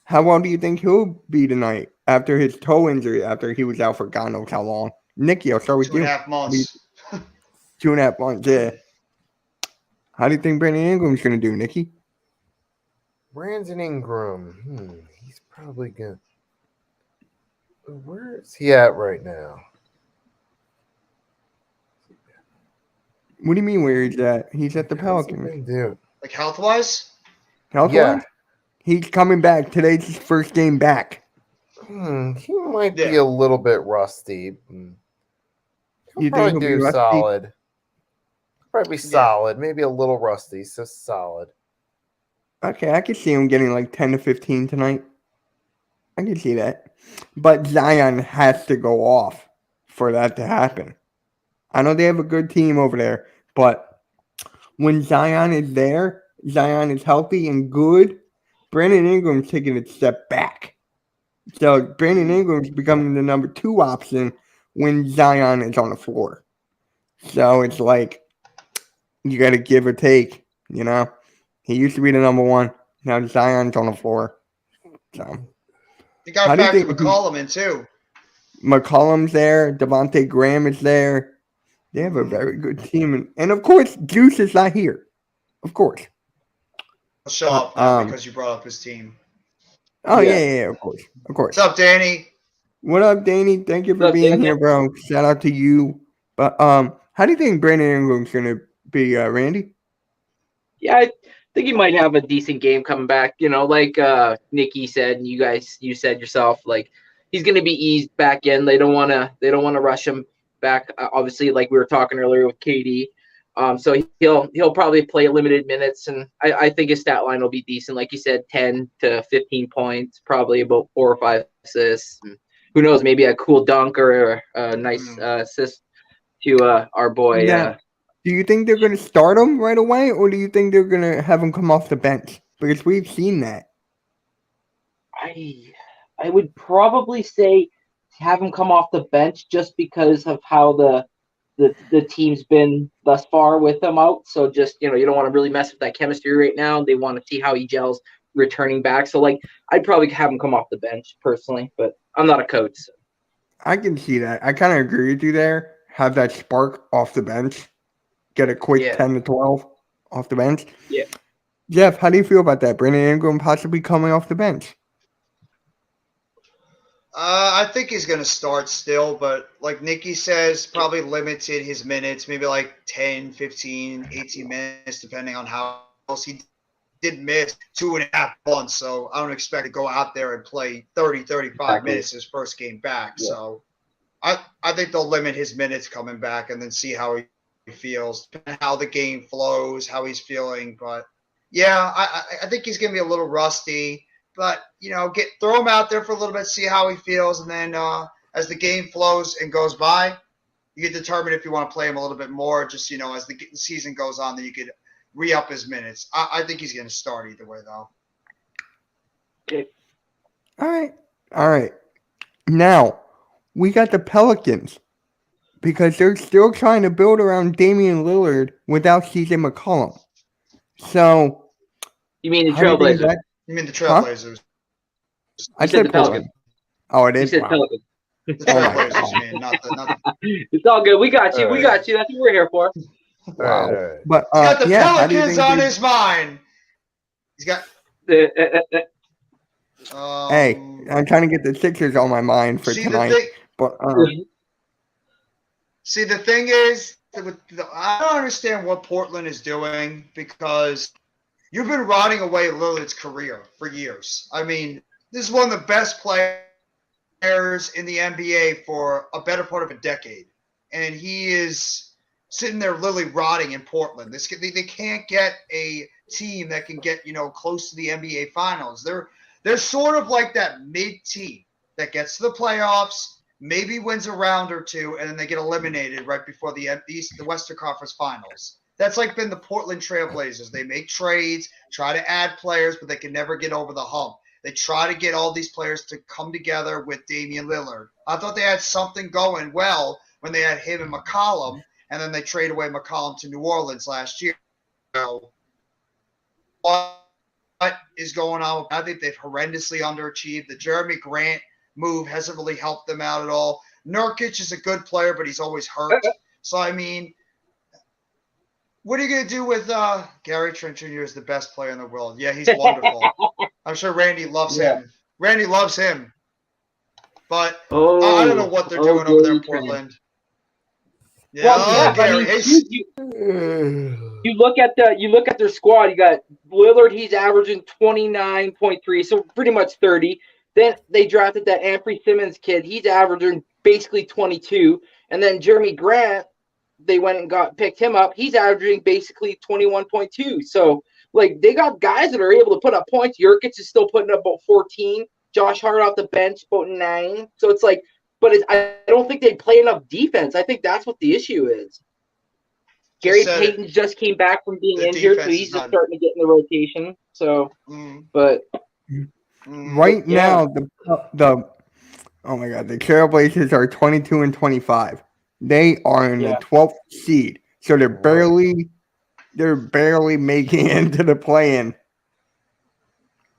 How well do you think he'll be tonight after his toe injury, after he was out for God knows how long? Nikki, I'll start with you. 2.5 months. 2.5 months, yeah. How do you think Brandon Ingram's going to do, Nikki? Brandon Ingram. He's probably good. Where is he at right now? What do you mean where he's at? He's at the How's he Pelicans. been doing? Like health-wise? Health-wise? Yeah. He's coming back. Today's his first game back. He might be Yeah. a little bit rusty. You He'll think probably he'll be do rusty? solid. Probably solid. Maybe a little rusty, so solid. Okay, I could see him getting like 10 to 15 tonight. I can see that. But Zion has to go off for that to happen. I know they have a good team over there, but when Zion is there, Zion is healthy and good, Brandon Ingram's taking a step back. So Brandon Ingram's becoming the number 2 option when Zion is on the floor. So it's like you got to give or take, you know. He used to be the number 1. Now Zion's on the floor. So You got How to do you factor think- McCollum in too. McCollum's there. Devontae Graham is there. They have a very good team. And of course, Juice is not here. Of course. I'll show up now Um, because you brought up his team. Oh, Yeah. yeah, of course. Of course. What's up, Danny? What up, Danny? Thank you for What's up, being Danny? here, bro. Shout out to you. But how do you think Brandon Ingram's going to be, Randy? Yeah, I think he might have a decent game coming back. You know, like Nikki said, and you said yourself, like he's going to be eased back in. They don't want to rush him back. Obviously, like we were talking earlier with KD. So he'll probably play limited minutes, and I think his stat line will be decent. Like you said, 10 to 15 points, probably about 4 or 5 assists. And who knows, maybe a cool dunk or a nice assist to our boy. Yeah. Do you think they're going to start him right away, or do you think they're going to have him come off the bench? Because we've seen that. I would probably say have him come off the bench just because of how the team's been thus far with him out. So just, you don't want to really mess with that chemistry right now. They want to see how he gels returning back. So like I'd probably have him come off the bench personally, but I'm not a coach. So. I can see that. I kind of agree with you there. Have that spark off the bench. Get a quick 10 to 12 off the bench. Yeah. Jeff, how do you feel about that? Brandon Ingram possibly coming off the bench. I think he's going to start still, but like Nikki says, probably limited his minutes, maybe like 10, 15, 18 minutes, depending on how else he did miss 2.5 months. So I don't expect to go out there and play 30, 35 minutes his first game back. Yeah. So I think they'll limit his minutes coming back and then see how he feels, depending on how the game flows, how he's feeling. But yeah, I think he's going to be a little rusty. But, throw him out there for a little bit, see how he feels. And then as the game flows and goes by, you can determine if you want to play him a little bit more. Just, as the season goes on, then you could re-up his minutes. I think he's going to start either way, though. Okay. All right. Now, we got the Pelicans because they're still trying to build around Damian Lillard without CJ McCollum. So, you mean the Trailblazers? You mean the Trailblazers? Huh? I said the Pelicans. Oh, it is. You said Pelicans. The Trailblazers, you mean, not the... It's all good. We got you. We got you. That's what we're here for. Wow. Right. But He's got the Pelicans on his mind. He's got. Hey, I'm trying to get the Sixers on my mind for tonight. See, the thing is, I don't understand what Portland is doing because you've been rotting away Lillard's career for years. I mean, this is one of the best players in the NBA for a better part of a decade. And he is sitting there literally rotting in Portland. They can't get a team that can get, close to the NBA Finals. They're sort of like that mid-team that gets to the playoffs, maybe wins a round or two, and then they get eliminated right before the Western Conference Finals. That's like been the Portland Trailblazers. They make trades, try to add players, but they can never get over the hump. They try to get all these players to come together with Damian Lillard. I thought they had something going well when they had him and McCollum, and then they trade away McCollum to New Orleans last year. So, what is going on? I think they've horrendously underachieved. The Jeremy Grant move hasn't really helped them out at all. Nurkic is a good player, but he's always hurt. So, I mean, what are you going to do with Gary Trent Jr. is the best player in the world? Yeah, he's wonderful. I'm sure Randy loves him. Randy loves him. But I don't know what they're doing over there in Portland. Yeah, Gary. You look at their squad. You got Lillard. He's averaging 29.3, so pretty much 30. Then they drafted that Anthony Simmons kid. He's averaging basically 22. And then Jeremy Grant, they went and picked him up. He's averaging basically 21.2. So Like they got guys that are able to put up points. Jurkic is still putting up about 14. Josh Hart off the bench about 9. So it's like, but I don't think they play enough defense. I think that's what the issue is. Gary Payton just came back from being injured, so he's just starting to get in the rotation. So, but right now the oh my God, the Trailblazers are 22-25. They are in the 12th seed, so they're barely making it into the play-in.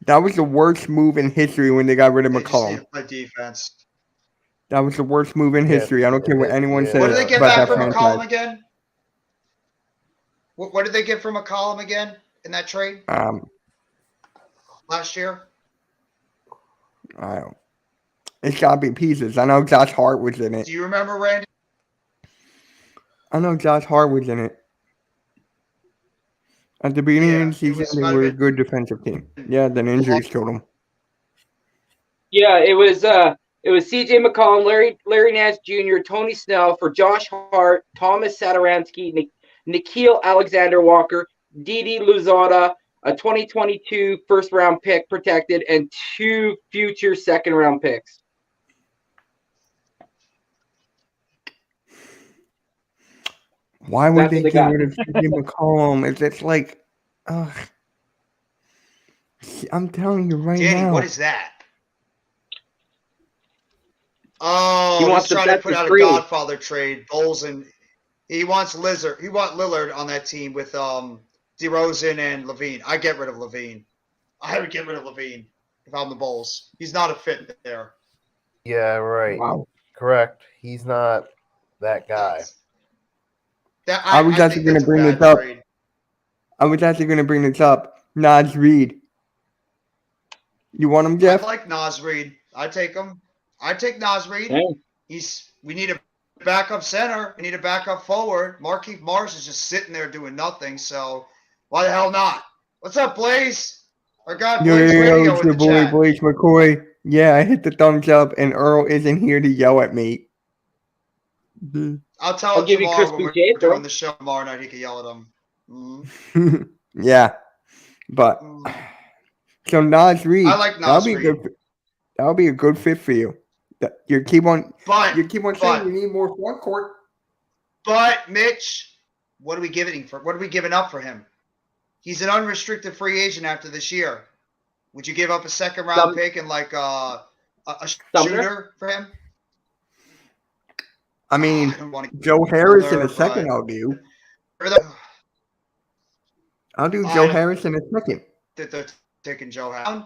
That was the worst move in history when they got rid of McCollum. Defense. That was the worst move in history. I don't care what anyone says. What did they get back from McCollum again? What did they get from McCollum again in that trade? Last year? It's got to be pieces. I know Josh Hart was in it. Do you remember, Randy? I know Josh Hart was in it. At the beginning of the season, they were a good defensive team. Yeah, then injuries killed them. Yeah, it was C.J. McCollum, Larry Nance Jr., Tony Snell for Josh Hart, Thomas Satoransky, Nickeil Alexander-Walker, Didi Louzada, a 2022 first-round pick protected, and 2 future second-round picks. Why would they get rid of C.J. McCollum? It's just like, ugh. I'm telling you right now. Danny, what is that? Oh, he's trying to put out a Godfather trade. Bulls and he wants Lillard. He wants Lillard on that team with DeRozan and Levine. I get rid of Levine. I would get rid of Levine if I'm the Bulls. He's not a fit there. Yeah, right. Wow. Correct. He's not that guy. I was actually going to bring this up. I was actually going to bring this up. Naz Reid. You want him, Jeff? I like Naz Reid. I take him. I take Naz Reid. Hey. We need a backup center. We need a backup forward. Markieff Morris is just sitting there doing nothing. So why the hell not? What's up, Blaze? Our guy Blaze Radio it's in your the boy chat. Blaze McCoy. Yeah, I hit the thumbs up, and Earl isn't here to yell at me. I'll give you Chris when we're Boucher, doing the show tomorrow night. He can yell at him. Yeah, but so Naz Reid. I like Naz Reid. That'll be a good fit for you. You keep on saying you need more front court. But Mitch, what are we giving up for him? He's an unrestricted free agent after this year. Would you give up a second round pick and like a shooter for him? I mean, Joe Harris in a second. I'll do. I'll do Joe Harris in a second. They're taking Joe Harris.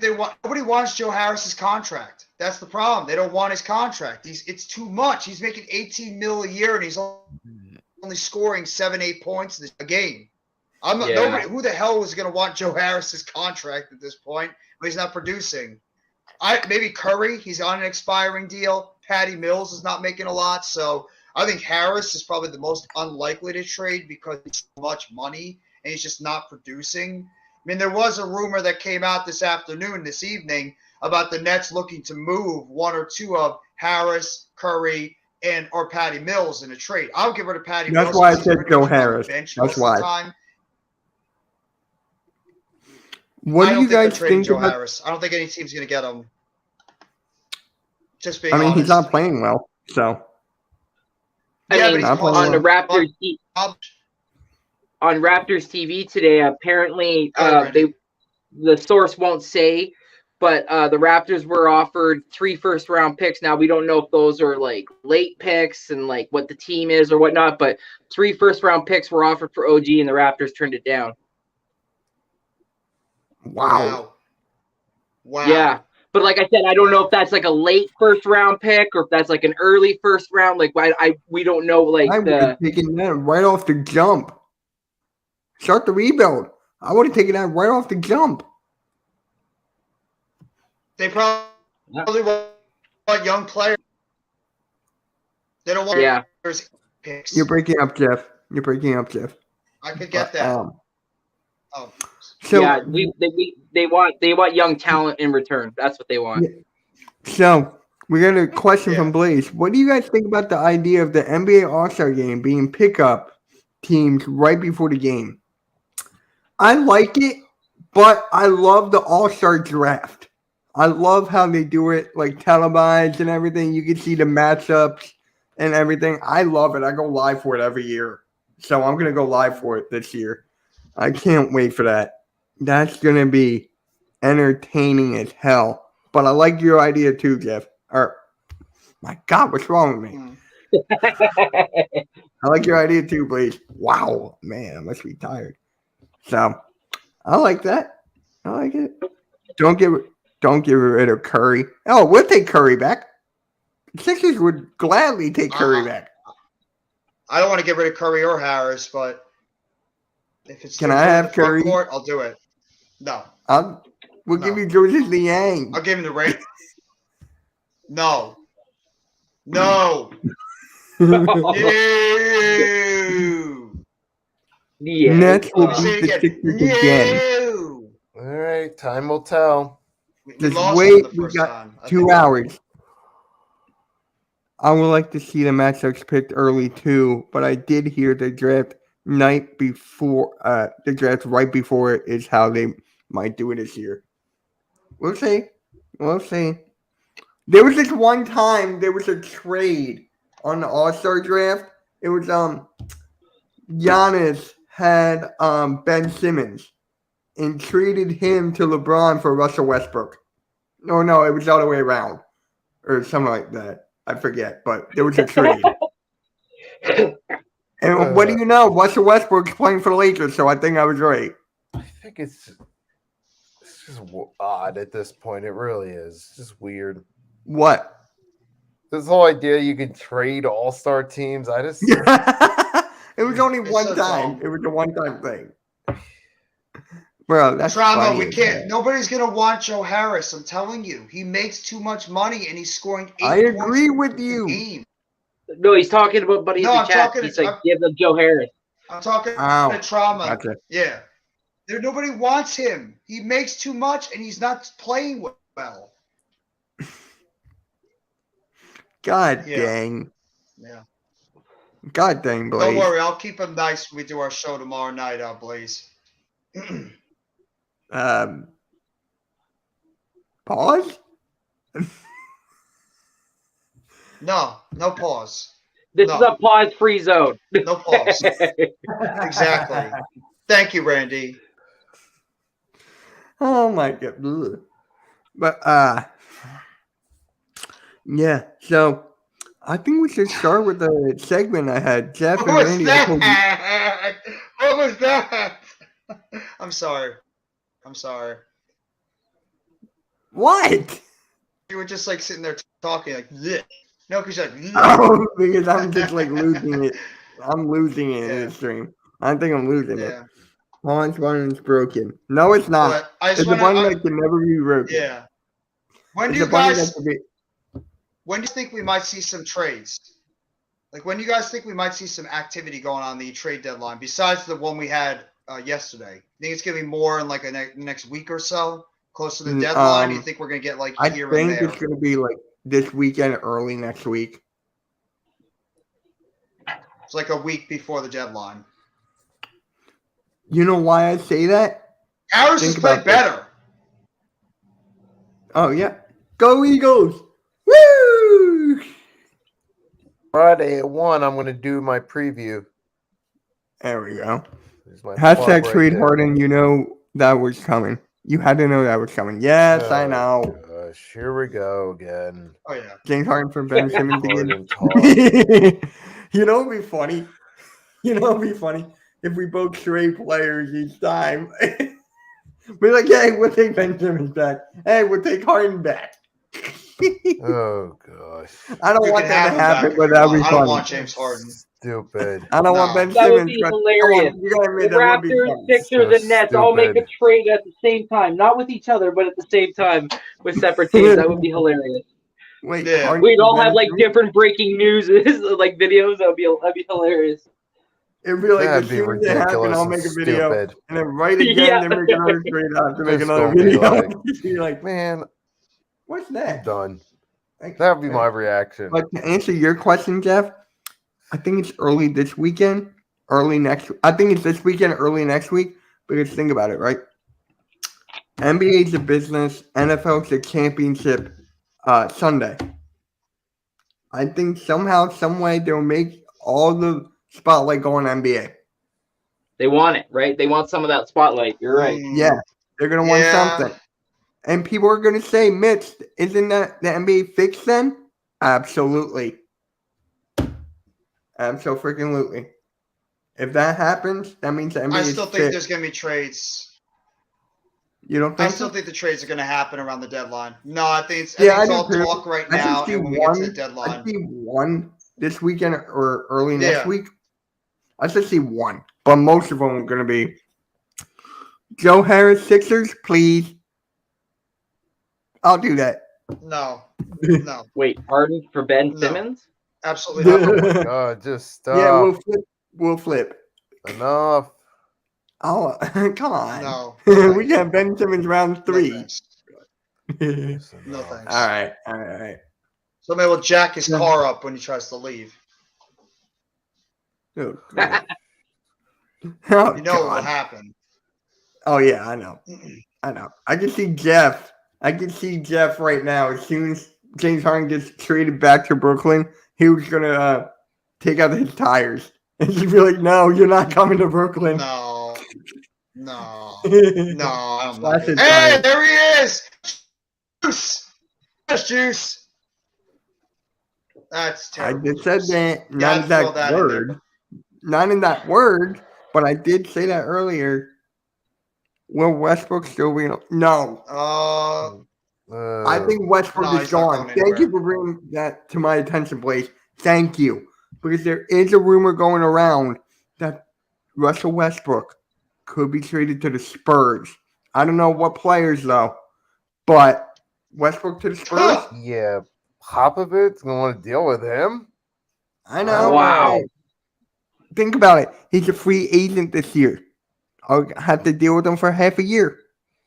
Nobody wants Joe Harris's contract. That's the problem. They don't want his contract. It's too much. He's making $18 million a year, and he's only scoring 7-8 points a game. Nobody. Who the hell is going to want Joe Harris's contract at this point when he's not producing? Maybe Curry. He's on an expiring deal. Patty Mills is not making a lot, so I think Harris is probably the most unlikely to trade because it's so much money and he's just not producing. I mean, there was a rumor that came out this evening, about the Nets looking to move one or two of Harris, Curry, or Patty Mills in a trade. I'll get rid of Patty Mills. That's why I said Joe Harris. That's why. What do you guys think about Harris? I don't think any team's going to get him. Just being honest. He's not playing well, so. I mean, on the Raptors on Raptors TV today, apparently the source won't say, but the Raptors were offered 3 first-round picks. Now we don't know if those are like late picks and like what the team is or whatnot, but 3 first-round picks were offered for OG, and the Raptors turned it down. Wow. Yeah. But like I said, I don't know if that's like a late first-round pick or if that's like an early first round. Like we don't know. Like I would have taken that right off the jump. Start the rebuild. I would have taken that right off the jump. They probably want young players. They don't want picks. You're breaking up, Jeff. I could get that. So, yeah, they want young talent in return. That's what they want. So we got a question from Blaze. What do you guys think about the idea of the NBA All-Star Game being pickup teams right before the game. I like it, but I love the All-Star draft. I love how they do it, like televised and everything. You can see the matchups and everything. I love it. I go live for it every year. So I'm going to go live for it this year. I can't wait for that. That's going to be entertaining as hell. But I like your idea too, Jeff. Or, my God, what's wrong with me? I like your idea too, Blaze. Wow, man, I must be tired. So, I like that. I like it. Don't get rid of Curry. Oh, we'll take Curry back. Sixers would gladly take Curry back. I don't want to get rid of Curry or Harris, but if it's Can I have Curry? Court, I'll do it. No. We'll give you Georges Niang. I'll give him the rate. No. No. No. Yeah. Nets will Say beat it the again. Sixers again. No. All right, time will tell. We Just lost wait, them the we first got time. I 2 think- hours. I would like to see the matchups picked early too, but I did hear the draft night before, the draft right before it is how they might do it this year. We'll see. We'll see. There was this one time there was a trade on the All-Star draft. It was Giannis had Ben Simmons and traded him to LeBron for Russell Westbrook. No, it was the other way around or something like that. I forget, but there was a trade. And what do you know? Russell Westbrook's playing for the Lakers, so I think I was right. I think it's just odd at this point. It really is. It's just weird. What? This whole idea you can trade all-star teams. I just It was only It's one so time. dumb. It was a one-time thing. Bro, that's Drama, funny we as can't. hell. Nobody's gonna want Joe Harris. I'm telling you, he makes too much money, and he's scoring 8 I points agree a with you. game. No, he's talking about Buddy No, in the I'm chat. talking- He's like, I'm- give them Joe Harris. I'm talking Ow. to Trauma. Gotcha. Yeah, nobody wants him. He makes too much, and he's not playing well. God Yeah. dang. Yeah. God dang, Blaze. Don't worry, I'll keep him nice when we do our show tomorrow night, Blaze. Pause? No pause. This No. is a pause-free zone. No pause. Exactly. Thank you, Randy. Oh my God. Ugh. But yeah, so I think we should start with the segment I had. Jeff and What was Randy, I told you. that? What was that? I'm sorry. What? You were just like sitting there talking like this. No, because you're like "Bleh." Oh, because I'm just like losing it. I'm losing it in Yeah. the stream. I think I'm losing Yeah. it. Launch button is broken. No, it's not. But I It's just the want one to. that can never be broken. Yeah. When It's do the you button guys? that can be. When do you think we might see some trades? Like, when do you guys think we might see some activity going on the trade deadline besides the one we had yesterday? Think it's gonna be more in like a next week or so, close to the deadline? Do you think we're gonna get like I here and think there? it's going to be like this weekend, early next week. It's like a week before the deadline. You know why I say that? Harris Think has played about this. better. Oh, yeah. Go Eagles! Woo! Friday at 1, I'm going to do my preview. There we go. There's my Hashtag plug right trade there. Harden. You know that was coming. You had to know that was coming. Yes, I Oh, know. Gosh, here we go again. Oh yeah. James Harden for Ben Simmons again. Harden talk. You know what'd be funny? You know what'd be funny? If we both trade players each time. We're like, hey, we'll take Ben Simmons back. Hey, we'll take Harden back. Oh gosh, I don't You want can that have to him happen, back but if you that'd be want. I don't funny. want James Harden. stupid. I don't want No. Ben That Simmons. would be but hilarious. you gotta admit, The that would be Raptors, funny. Sixers, So and Nets all make a stupid. trade at the same time. Not with each other, but at the same time with separate teams. That would be hilarious. Wait, Yeah. Harden We'd for all Ben have like Simmons? different breaking news, like videos. That'd be hilarious. It'd be like That'd as be soon as it happens, ridiculous I'll and make a video, stupid. and then right again, Yeah. they make another trade out to make Just another gonna be video. like- You're like, Man, what's I'm that? done. Like, That would be my reaction. But to answer your question, Jeff, I think it's early this weekend early next. I think it's this weekend, early next week. Because think about it, right? NBA's a business. NFL's a championship. Sunday. I think somehow, some way, they'll make all the spotlight go on NBA. They want it, right? They want some of that spotlight. You're right. Yeah, they're gonna want something. And people are gonna say, Mitch, isn't that the NBA fixed then? Absolutely. Absolutely. If that happens, that means the NBA I still is think fixed. there's going to be trades. You don't I think still so? think the trades are going to happen around the deadline. No, I think it's, Yeah, I do all too. talk right I now, can see and when we get to the I deadline. see one this weekend or early next Yeah. week. I just see one, but most of them are going to be Joe Harris Sixers, please. I'll do that. No, no, Wait, Harden for Ben No. Simmons? absolutely not. Oh my God, just stop. Yeah, we'll flip. Enough. Oh, come on. No. We got Ben Simmons round No 3. thanks. Just No enough. thanks. All right. Somebody will jack his Yeah. car up when he tries to leave. Oh, God. Oh, You know what will God. happen. Oh, yeah, I know. I can see Jeff. Right now. As soon as James Harden gets traded back to Brooklyn, he was going to take out his tires. And he'd be like, no, you're not coming to Brooklyn. No, I'm Slash not. his Hey, tires. there he is. Juice. Yes, Juice. That's I terrible. just said Juice. that. Gotta Not throw that that in there. word. Not in that word, but I did say that earlier. Will Westbrook still be? No. I think Westbrook No, is he's not gone. going Thank anywhere. you for bringing that to my attention, Blaze. Thank you. Because there is a rumor going around that Russell Westbrook could be traded to the Spurs. I don't know what players, though, but Westbrook to the Spurs? Yeah, Popovich gonna want to deal with him. I know. Wow. Hey, think about it. He's a free agent this year. I'll have to deal with him for half a year.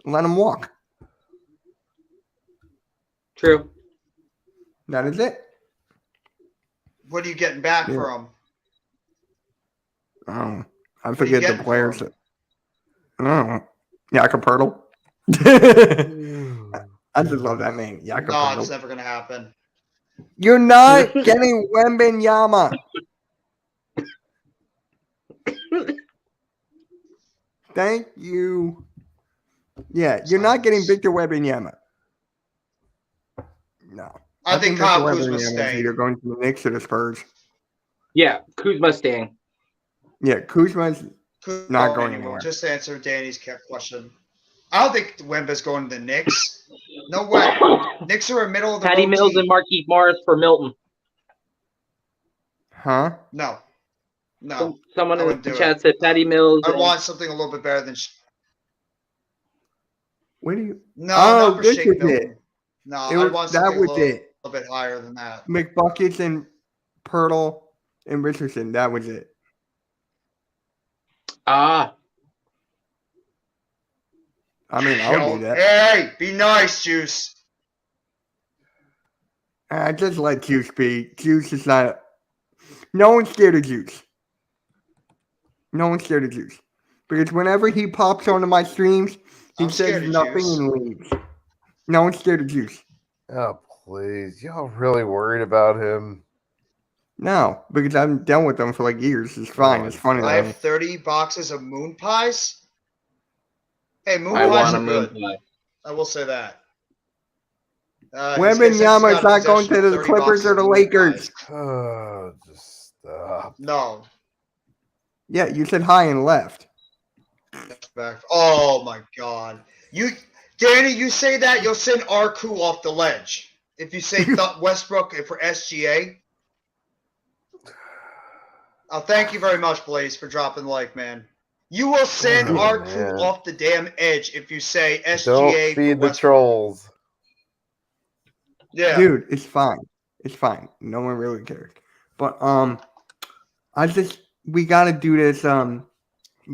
Let him walk. True. That is it. What are you getting back Yeah. from? Oh, I are you forget the getting players. for him? Oh, Jakob Pertl. I just love that name, Jakob No, Pertl. it's never going to happen. You're not getting Wembanyama. Thank you. Yeah, you're not getting Victor Wembanyama. No. I think Victor Kyle Kuzma's Wembanyama is staying. either going to the Knicks or the Spurs. Yeah, Kuzma staying. Yeah, Kuzma's Kuzma not going anywhere. anywhere. Just to answer Danny's question. I don't think Wemba's going to the Knicks. No way. Knicks are a middle of the Patty road Mills team. and Marquise Morris for Milton. Huh? No. No. Someone I in wouldn't the do chat it. said Patty Mills. I and- want something a little bit better than. Where do you? No, Oh, not for this Shake is Milton. it. No, It I was- want that something a was little it. bit higher than that. McBuckets and Pirtle and Richardson. That was it. Ah, I mean, I'll do that. Hey, be nice, Juice. I just let Juice be. Juice is not. No one's scared of Juice. No one's scared of Juice. Because whenever he pops onto my streams, he I'm scared says of nothing Juice. and leaves. No one's scared of Juice. Oh please, y'all really worried about him? No, because I've dealt with them for like years. It's fine. It's funny. I to me. have 30 boxes of moon pies. Hey, moon I pies want are a moon good. pie. I will say that. Wembanyama is not going to the Clippers or the Lakers. Oh, just stop. No. Yeah, you said hi and left. Back. Oh my God. Danny, you say that, you'll send Arku off the ledge. If you say Westbrook for SGA. Oh, thank you very much, Blaze, for dropping the like, man. You will send Oh, Arku man. off the damn edge if you say SGA Don't for feed the Westbrook. trolls. Yeah. Dude, it's fine. It's fine. No one really cares. But we gotta do this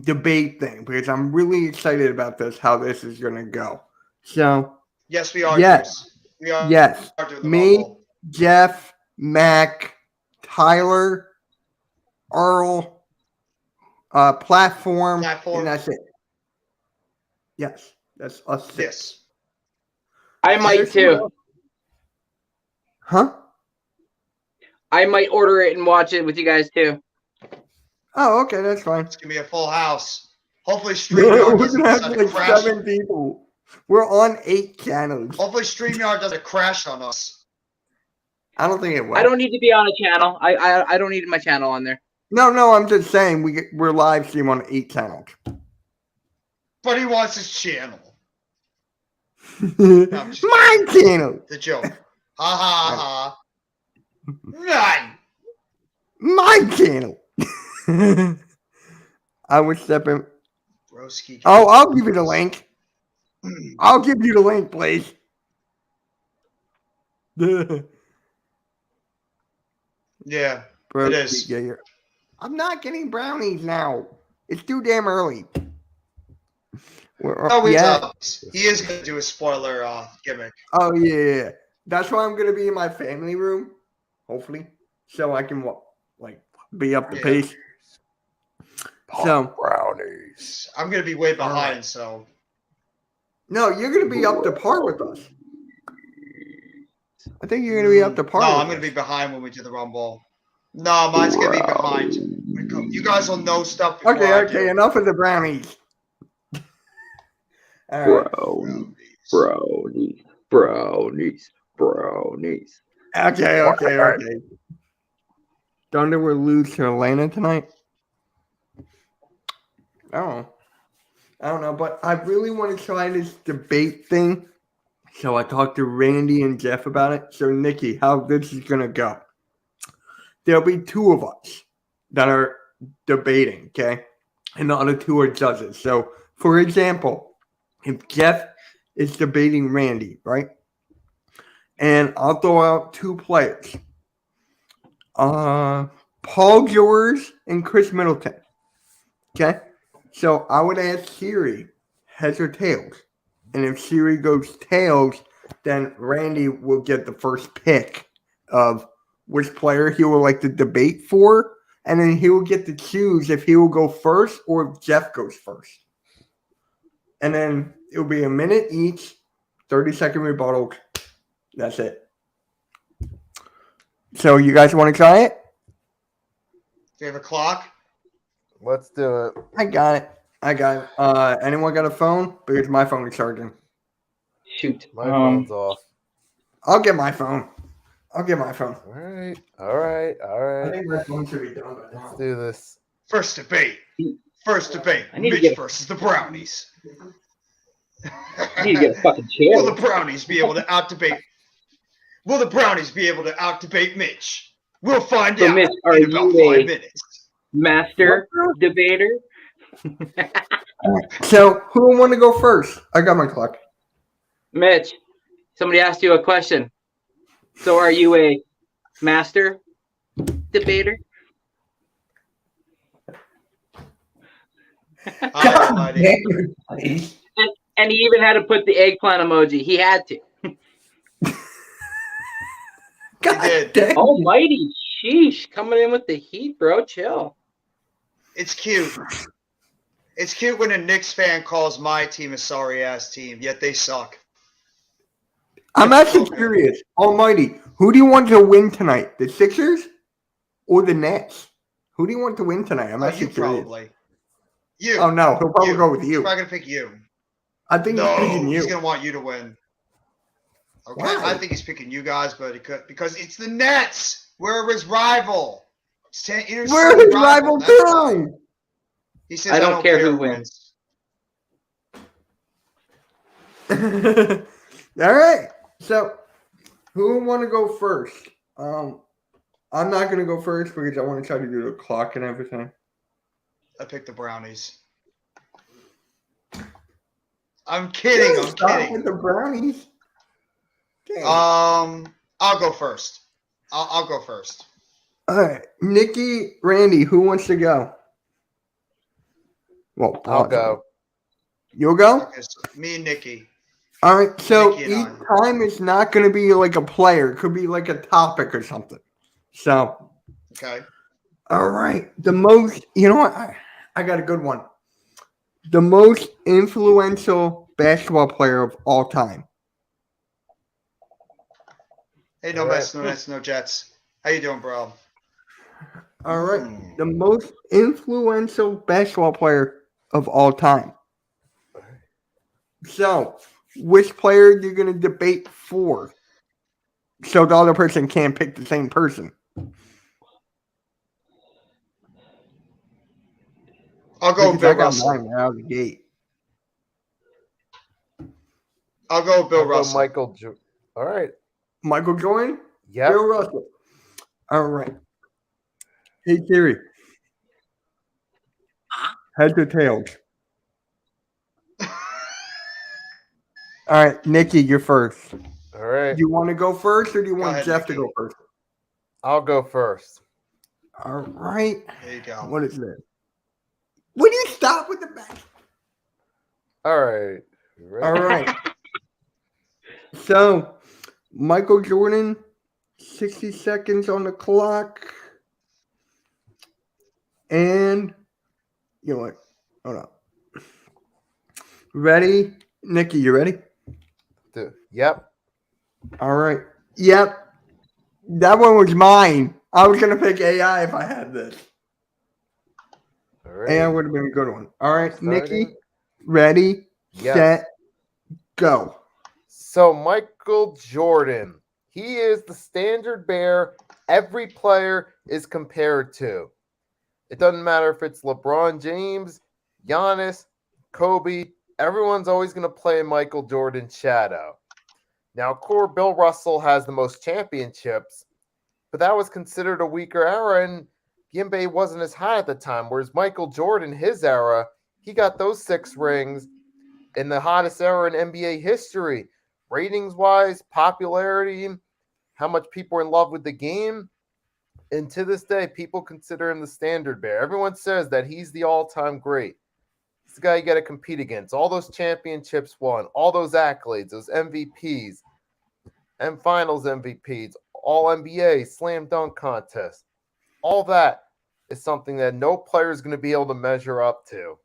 debate thing because I'm really excited about this, how this is gonna go. So Yes, we are. Yes. Juice. We are. yes, Doing the me, bubble. Jeff, Mac, Tyler, Earl, platform, Platform. and that's it. Yes, that's us. Six. Yes. I Is might there someone too. else? Huh? I might order it and watch it with you guys too. Oh, okay, that's fine. It's gonna be a full house. Hopefully, We're StreamYard doesn't gonna have decide to like crash. 7 people. We're on 8 channels. Hopefully, StreamYard doesn't crash on us. I don't think it will. I don't need to be on a channel. I don't need my channel on there. No, I'm just saying we're live stream on 8 channels. But he wants his channel. My channel. The joke. Ha ha ha. Nine. My channel. I was stepping. Broski. Oh, I'll give you the link. I'll give you the link, please. Yeah. Bro, It is. yeah. I'm not getting brownies now. It's too damn early. Oh, he is gonna do a spoiler gimmick. Oh yeah. That's why I'm gonna be in my family room, hopefully, so I can be up to Yeah. pace. So Brownies. I'm gonna be way behind, Alright. so no, you're gonna be up to par with us. I think you're gonna be up to par. No, with I'm gonna us. be behind when we do the Rumble. No, mine's gonna be behind. You guys will know stuff before I Okay. do. Enough of the brownies. All right. Brownies. Okay. Thunder will lose to Atlanta tonight. I don't know, but I really want to try this debate thing. So I talked to Randy and Jeff about it. So Nikki, how this is gonna go? There'll be 2 of us that are debating, okay? And the other 2 are judges. So, for example, if Jeff is debating Randy, right? And I'll throw out 2 players. Paul George and Chris Middleton. Okay? So I would ask Siri, heads or tails. And if Siri goes tails, then Randy will get the first pick of which player he would like to debate for. And then he will get to choose if he will go first or if Jeff goes first. And then it'll be a minute each, 30-second rebuttal. That's it. So you guys want to try it? Do you have a clock? Let's do it. I got it. Anyone got a phone? Because my phone is charging. Shoot. My phone's off. I'll get my phone. All right. I think my phone should be done by Let's now. do this. First debate. I need to Mitch get- versus the Brownies. I need to get a fucking chair. Will the Brownies be able to outdebate? Will the Brownies be able to outdebate Mitch? We'll find So, out Mitch, are in about you 5 a minutes. master debater? So who want to go first? I got my clock. Mitch, somebody asked you a question. So are you a master debater? Almighty. And he even had to put the eggplant emoji. He had to. God did. dang. Almighty, sheesh, coming in with the heat, bro. Chill. It's cute. It's cute when a Knicks fan calls my team a sorry ass team, yet they suck. I'm actually curious. Almighty, who do you want to win tonight? The Sixers or the Nets? Who do you want to win tonight? I'm Oh, actually you curious. probably. You. Oh no, he'll probably You. go with He's you. probably gonna pick you. I think he's No, picking you. he's gonna want you to win. Okay, Why? I think he's picking you guys, but it could because it's the Nets. We're his rival. We're his rival That's why. too. He says, I don't care who wins. All right. So, who want to go first? I'm not going to go first because I want to try to do the clock and everything. I picked the Brownies. I'm kidding. I'm Stop kidding. with the brownies. Dang. I'll go first. I'll go first. All right, Nikki, Randy, who wants to go? Well, I'll go. You'll go? Okay, so me and Nikki. All right, so Nikki and each time it's not going to be like a player. It could be like a topic or something. So, Okay. all right. The most, you know what? I got a good one. The most influential basketball player of all time. Hey, no All mess, right. no mess, no jets. How you doing, bro? All right. The most influential basketball player of all time. So, which player you're going to debate for? So the other person can't pick the same person. I'll go with Because I Bill got Russell. mine right out of the gate. I'll go with Bill I'll go Russell. Michael. All right. Michael Jordan? Yep. Bill Russell. All right. Hey, Siri. Heads or tails? All right, Nikki, you're first. All right. Do you want to go first or do you want ahead, Jeff to Nikki. go first? I'll go first. All right. There you go. What is this? Would you stop with the back? All right. You ready? All right. So, Michael Jordan, 60 seconds on the clock. And, you know what? Hold on. Ready? Nikki, you ready? Yep. All right. Yep. That one was mine. I was going to pick AI if I had this. All right. AI would have been a good one. All right, Starting. Nikki, ready, Yes. set, go. So Michael Jordan, he is the standard bearer every player is compared to. It doesn't matter if it's LeBron James, Giannis, Kobe. Everyone's always going to play Michael Jordan's shadow. Now, of course, Bill Russell has the most championships, but that was considered a weaker era, and the NBA wasn't as high at the time. Whereas Michael Jordan, his era, he got those 6 rings in the hottest era in NBA history. Ratings-wise, popularity, how much people are in love with the game. And to this day, people consider him the standard bearer. Everyone says that he's the all-time great. He's the guy you got to compete against. All those championships won, all those accolades, those MVPs, and finals MVPs, all NBA, slam dunk contest. All that is something that no player is going to be able to measure up to,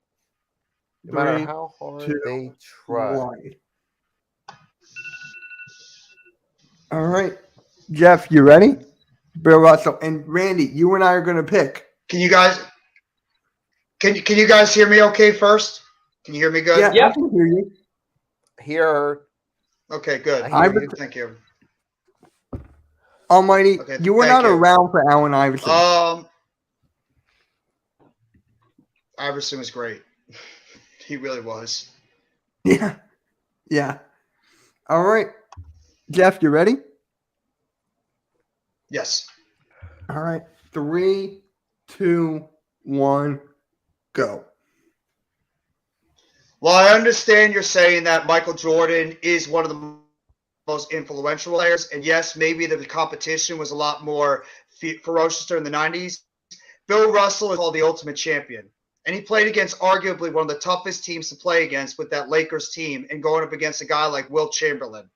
no matter Three, how hard 2, they try. 1. All right. Jeff, you ready? Bill Russell. And Randy, you and I are going to pick. Can you guys hear me okay first? Can you hear me good? Yeah, Yep. I can hear you. Here, Okay, good. I hear you. Thank you. Almighty, Okay, you were thank not you. around for Allen Iverson. Iverson was great. He really was. Yeah. Yeah. All right. Jeff, you ready? Yes. All right. 3, 2, 1, go. Well, I understand you're saying that Michael Jordan is one of the most influential players, and yes, maybe the competition was a lot more ferocious during the 90s. Bill Russell is called the ultimate champion, and he played against arguably one of the toughest teams to play against with that Lakers team, and going up against a guy like Wilt Chamberlain,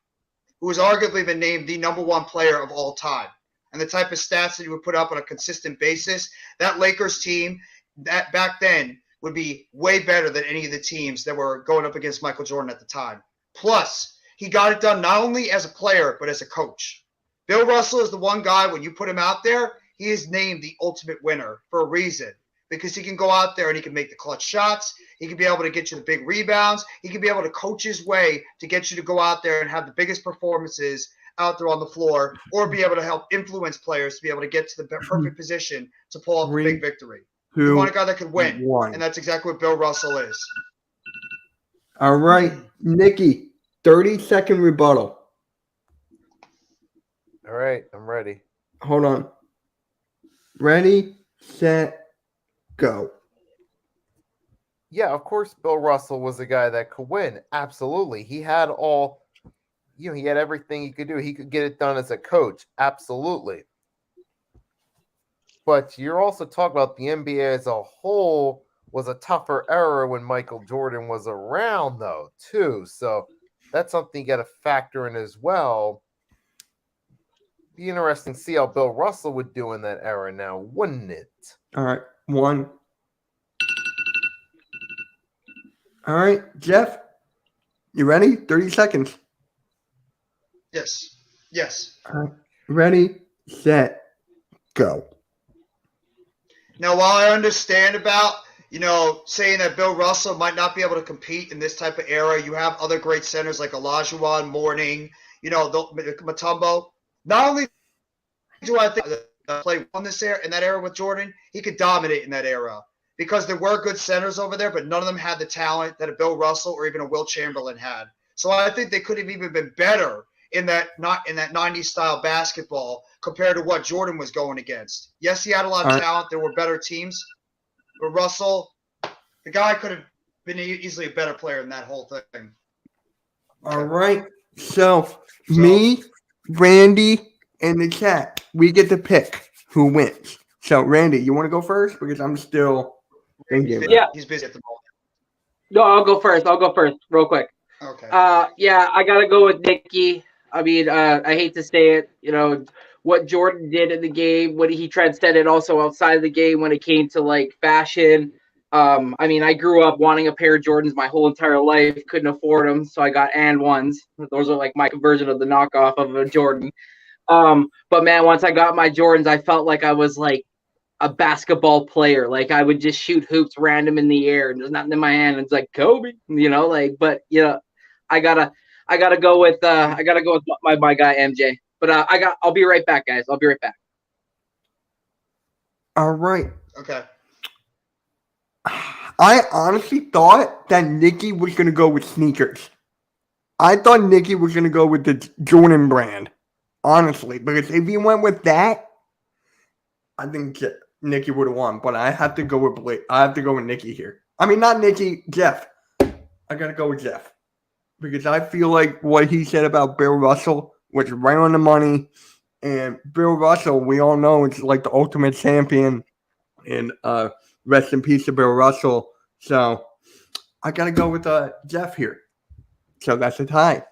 who has arguably been named the #1 player of all time. And the type of stats that he would put up on a consistent basis, that Lakers team, that back then would be way better than any of the teams that were going up against Michael Jordan at the time. Plus, he got it done not only as a player, but as a coach. Bill Russell is the one guy, when you put him out there, he is named the ultimate winner for a reason. Because he can go out there and he can make the clutch shots. He can be able to get you the big rebounds. He can be able to coach his way to get you to go out there and have the biggest performances out there on the floor, or be able to help influence players to be able to get to the perfect position to pull off a big victory. You want a guy that could win, 1. and that's exactly what Bill Russell is. All right. Nikki, 30-second rebuttal. all right, I'm ready. Hold on. Ready, set, go. Yeah, of course, Bill Russell was a guy that could win. Absolutely. He had he had everything he could do. He could get it done as a coach. Absolutely. But you're also talking about the NBA as a whole was a tougher era when Michael Jordan was around, though, too. So that's something you got to factor in as well. Be interesting to see how Bill Russell would do in that era now, wouldn't it? All right. 1. All right, Jeff, you ready? 30 seconds. Yes. Yes. All right. Ready, set, go. Now, while I understand about, saying that Bill Russell might not be able to compete in this type of era, you have other great centers like Olajuwon, Mourning, Mutombo. Not only do I think play on this era in that era with Jordan, he could dominate in that era because there were good centers over there, but none of them had the talent that a Bill Russell or even a Will Chamberlain had. So I think they could have even been better in that 90s style basketball compared to what Jordan was going against. Yes, he had a lot of talent. There were better teams. But Russell, the guy could have been easily a better player in that whole thing. All right. So me, Randy, and the chat, we get to pick who wins. So, Randy, you want to go first? Because I'm still thinking. Yeah. He's busy at the moment. No, I'll go first, real quick. Okay. Yeah, I got to go with Nicky. I mean, I hate to say it, what Jordan did in the game, what he transcended also outside of the game when it came to like fashion. I mean, I grew up wanting a pair of Jordans my whole entire life, couldn't afford them, so I got and ones. Those are like my version of the knockoff of a Jordan. But man, once I got my Jordans, I felt like I was like a basketball player. Like I would just shoot hoops random in the air and there's nothing in my hand. And it's like Kobe, but I gotta go with my guy MJ. But I'll be right back, guys. I'll be right back. All right. Okay. I honestly thought that Nicky was going to go with sneakers. I thought Nicky was going to go with the Jordan brand, honestly. Because if he went with that, I think Nicky would have won. But I have to go with Blake. I have to go with Nicky here. I mean, not Nicky, Jeff. I got to go with Jeff. Because I feel like what he said about Bill Russell was right on the money. And Bill Russell, we all know, is like the ultimate champion. And rest in peace to Bill Russell. So I got to go with Jeff here. So that's a tie.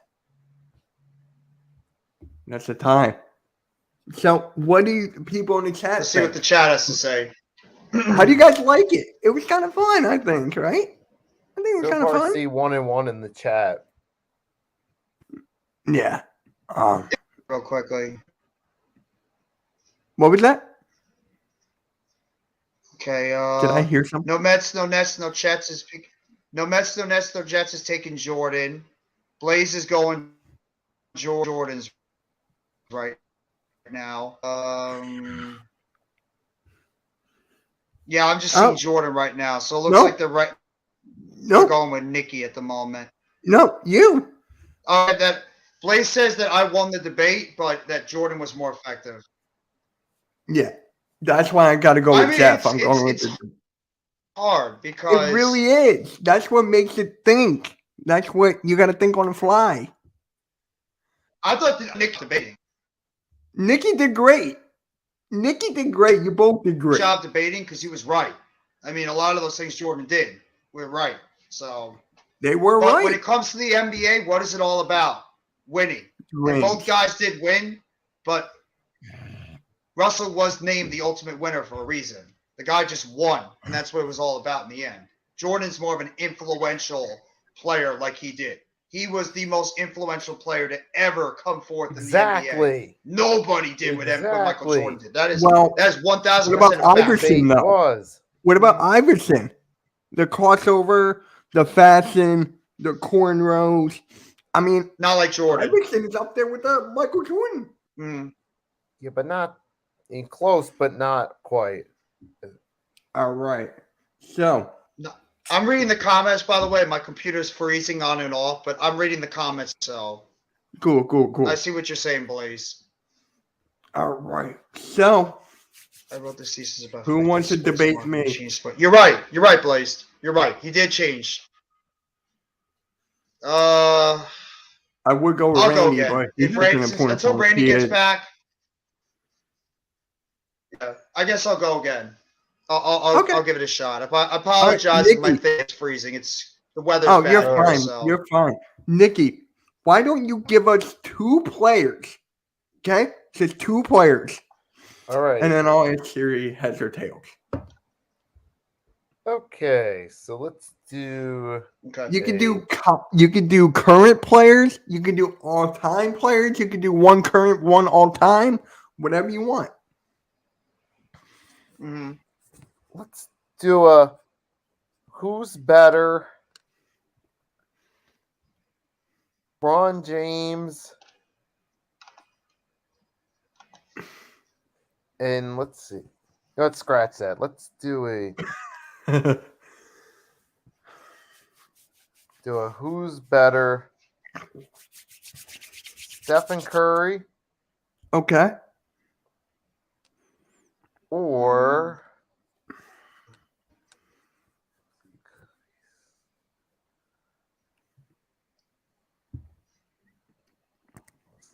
That's a tie. So what do you people in the chat Let's see what the chat has to say. How do you guys like it? It was kind of fun, I think, right? I think it was So kind of far, fun. see 1-1 in the chat. Yeah. Real quickly. What was that? Okay. Did I hear something? No Mets, no Nets, no Jets no Mets, no Nets, no Jets is taking Jordan. Blaze is going Jordan's right now. Yeah, I'm just seeing Jordan right now. So it looks like they're going with Nicky at the moment. No, you. That Blaze says that I won the debate, but that Jordan was more effective. Yeah. That's why I got to go with Jeff. I'm going with it's hard because it really is. That's what makes it think. That's what you got to think on the fly. I thought that Nick debating. Nicky did great. Nicky did great. You both did great. Job debating because he was right. I mean, a lot of those things Jordan did were right. So they were but right. When it comes to the NBA, what is it all about? Winning. And both guys did win, but Russell was named the ultimate winner for a reason. The guy just won, and that's what it was all about in the end. Jordan's more of an influential player like he did. He was the most influential player to ever come forth in the NBA. Nobody did what Michael Jordan did. That is 1,000% What about Iverson, though? What about Iverson? The crossover, the fashion, the cornrows. I mean, not like Jordan. Iverson is up there with Michael Jordan. Mm. Yeah, but not in close, but not quite. All right. So I'm reading the comments, by the way. My computer's freezing on and off, but I'm reading the comments, so. Cool. I see what you're saying, Blaze. All right. So. I wrote this thesis about who wants to debate me? You're right. You're right, Blaze. You're right. He did change. I would go with I'll Randy, go but again. Until Randy gets back. Yeah, I guess I'll go again. I'll give it a shot. I apologize if my face is freezing. It's the weather's bad. You're fine. So. You're fine. Nicky, why don't you give us 2 players? Okay? Just 2 players. All right. And then I'll answer heads or tails. Okay, so let's do. Okay. You can do current players. You can do all time players. You can do one current, one all time. Whatever you want. Hmm. Let's do a. Who's better? LeBron James. And let's see. Let's scratch that. Let's do a who's better? Stephen Curry Okay. or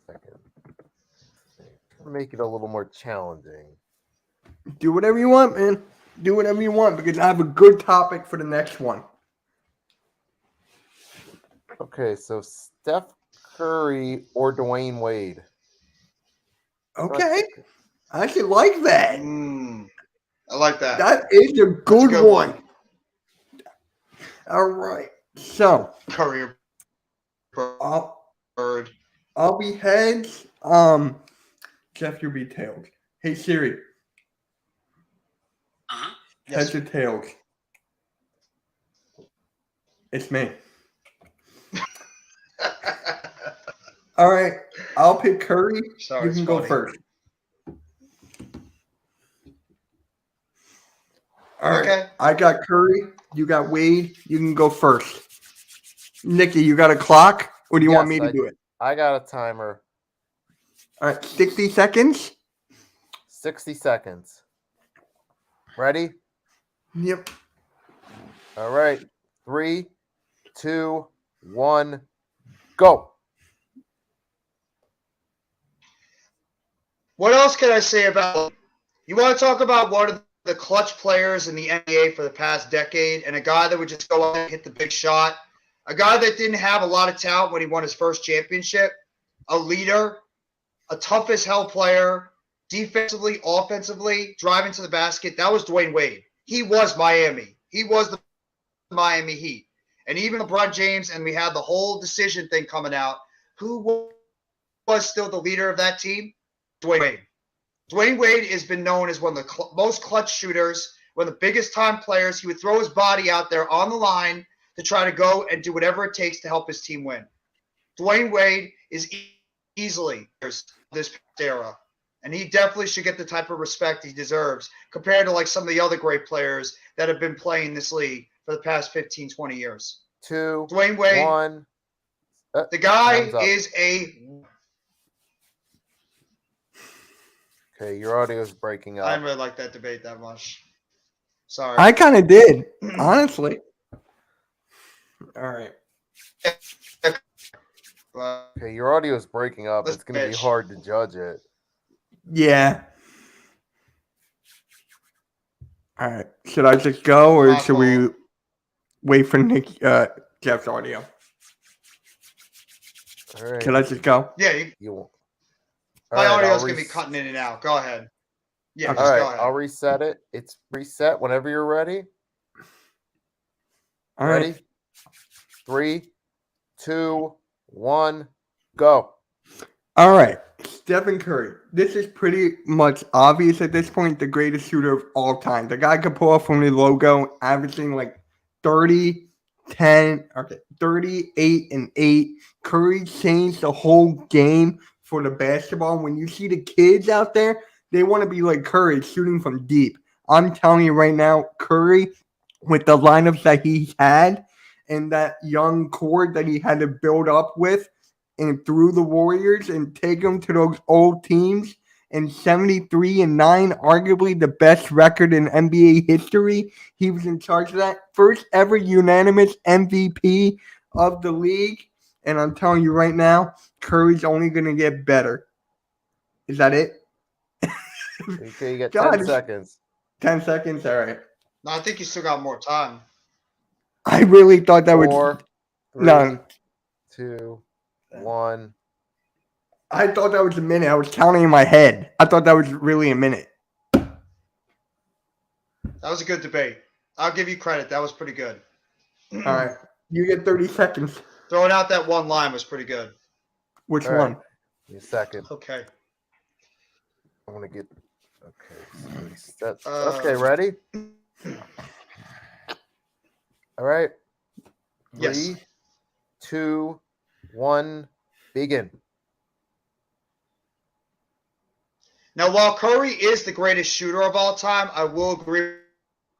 second. Make it a little more challenging. Do whatever you want, man. Do whatever you want because I have a good topic for the next one. Okay, so Steph Curry or Dwayne Wade. Okay. I actually like that. I like that. That is a good, good one. All right. So Curry I'll Bird. be heads. Jeff, you'll be tails. Hey Siri. Yes. Heads or tails? It's me. All right. I'll pick Curry. Sorry, You it's can go funny. first. All right. Okay. I got Curry. You got Wade. You can go first. Nikki, you got a clock, or do you want me to do it? I got a timer. All right, 60 seconds. 60 seconds. Ready? Yep. All right. 3, 2, 1, go. What else can I say about? You want to talk about one of the clutch players in the NBA for the past decade, and a guy that would just go out and hit the big shot, a guy that didn't have a lot of talent when he won his first championship, a leader, a tough as hell player, defensively, offensively, driving to the basket. That was Dwayne Wade. He was Miami. He was the Miami Heat. And even LeBron James, and we had the whole decision thing coming out. Who was still the leader of that team? Dwayne Wade. Dwayne Wade has been known as one of the most clutch shooters, one of the biggest time players. He would throw his body out there on the line to try to go and do whatever it takes to help his team win. Dwayne Wade is easily this era, and he definitely should get the type of respect he deserves compared to like some of the other great players that have been playing this league for the past 15, 20 years. 2, Dwayne Wade, 1. the guy Time's up. is a Okay, your audio is breaking I up. didn't really like that debate that much. Sorry. I kind of did, honestly. All right. Okay, your audio is breaking up. Let's It's going to be bitch. hard to judge it. Yeah. All right. Should I just go, or My should we fault. wait for Nick, Jeff's audio? All right. Should I just go? Yeah, You won't. my All right, audio's I'll going to be cutting in and out. Go ahead. Yeah, Okay. just All go right, ahead. I'll reset it. It's reset whenever you're ready. All right. Ready? 3, 2, 1, go. All right. Stephen Curry. This is pretty much obvious at this point. The greatest shooter of all time. The guy could pull off from the logo, averaging like 30, 10, okay, 38 and 8. Curry changed the whole game for the basketball. When you see the kids out there, they want to be like Curry, shooting from deep. I'm telling you right now, Curry, with the lineups that he had and that young core that he had to build up with, and through the Warriors and take them to those old teams, and 73 and 9, arguably the best record in NBA history. He was in charge of that. First ever unanimous MVP of the league. And I'm telling you right now, Curry's only going to get better. Is that it? Okay, you got God, 10 seconds. 10 seconds? All right. No, I think you still got more time. I really thought that 4, would. 3, No, 2, 1. I thought that was a minute. I was counting in my head. I thought that was really a minute. That was a good debate. I'll give you credit. That was pretty good. All right. You get 30 seconds. Throwing out that one line was pretty good. Which All right. one? Give me a second. Okay. I want to get. Okay. Okay, ready? All right. Yes. 3, 2, 1, begin. Now, while Curry is the greatest shooter of all time, I will agree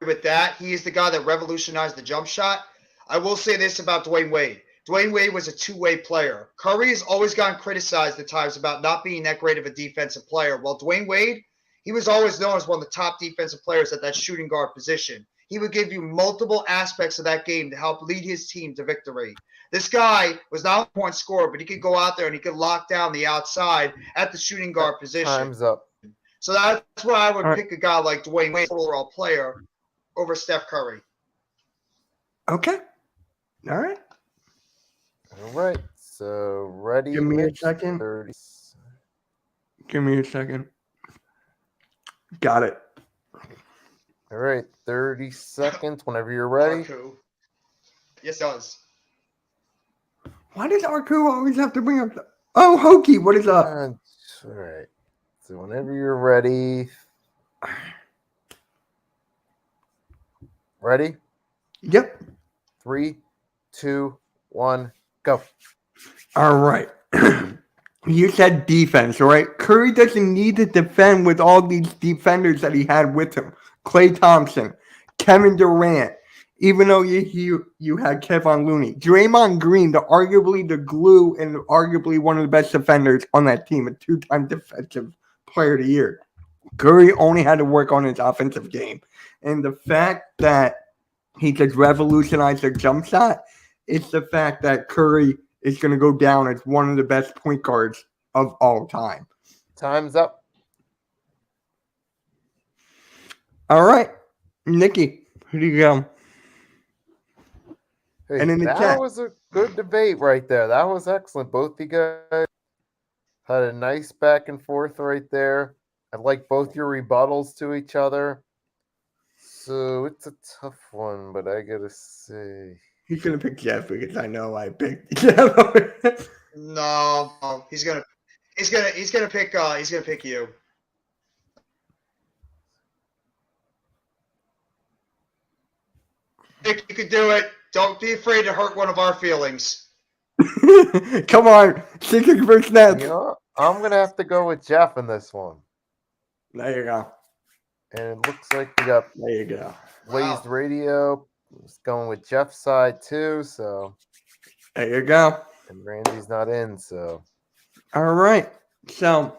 with that. He is the guy that revolutionized the jump shot. I will say this about Dwayne Wade. Dwayne Wade was a two-way player. Curry has always gotten criticized at times about not being that great of a defensive player. While Dwayne Wade, he was always known as one of the top defensive players at that shooting guard position. He would give you multiple aspects of that game to help lead his team to victory. This guy was not a point scorer, but he could go out there and he could lock down the outside at the shooting guard position. Time's up. So that's why I would All right. pick a guy like Dwayne Wade, overall player, over Steph Curry. Okay. All right. All right. So ready? Give me a Mitch? second. 30. Give me a second. Got it. All right. 30 seconds. Whenever you're ready. Arku. Yes, it does. Why does Arku always have to bring up the... Oh, Hokey, what is up? All right. So whenever you're ready. Ready? Yep. 3, 2, 1, go. All right. You said defense, right? Curry doesn't need to defend with all these defenders that he had with him. Klay Thompson, Kevin Durant, even though you had Kevon Looney. Draymond Green, arguably the glue and arguably one of the best defenders on that team, a 2-time defensive player of the year. Curry only had to work on his offensive game. And the fact that he could revolutionize the jump shot, it's the fact that Curry is going to go down as one of the best point guards of all time. Time's up. All right. Nikki, who do you go? Hey, And in the that chat. was a good debate right there. That was excellent. Both you guys had a nice back and forth right there. I like both your rebuttals to each other. So it's a tough one, but I gotta say. He's going to pick Jeff because I know I picked Jeff. No, he's gonna pick you. Nick, you can do it. Don't be afraid to hurt one of our feelings. Come on. Sixers versus Nets. You know, I'm gonna have to go with Jeff in this one. There you go. And it looks like we got There you go. Blazed Radio. It's going with Jeff's side too, so There you go. and Randy's not in, so All right. So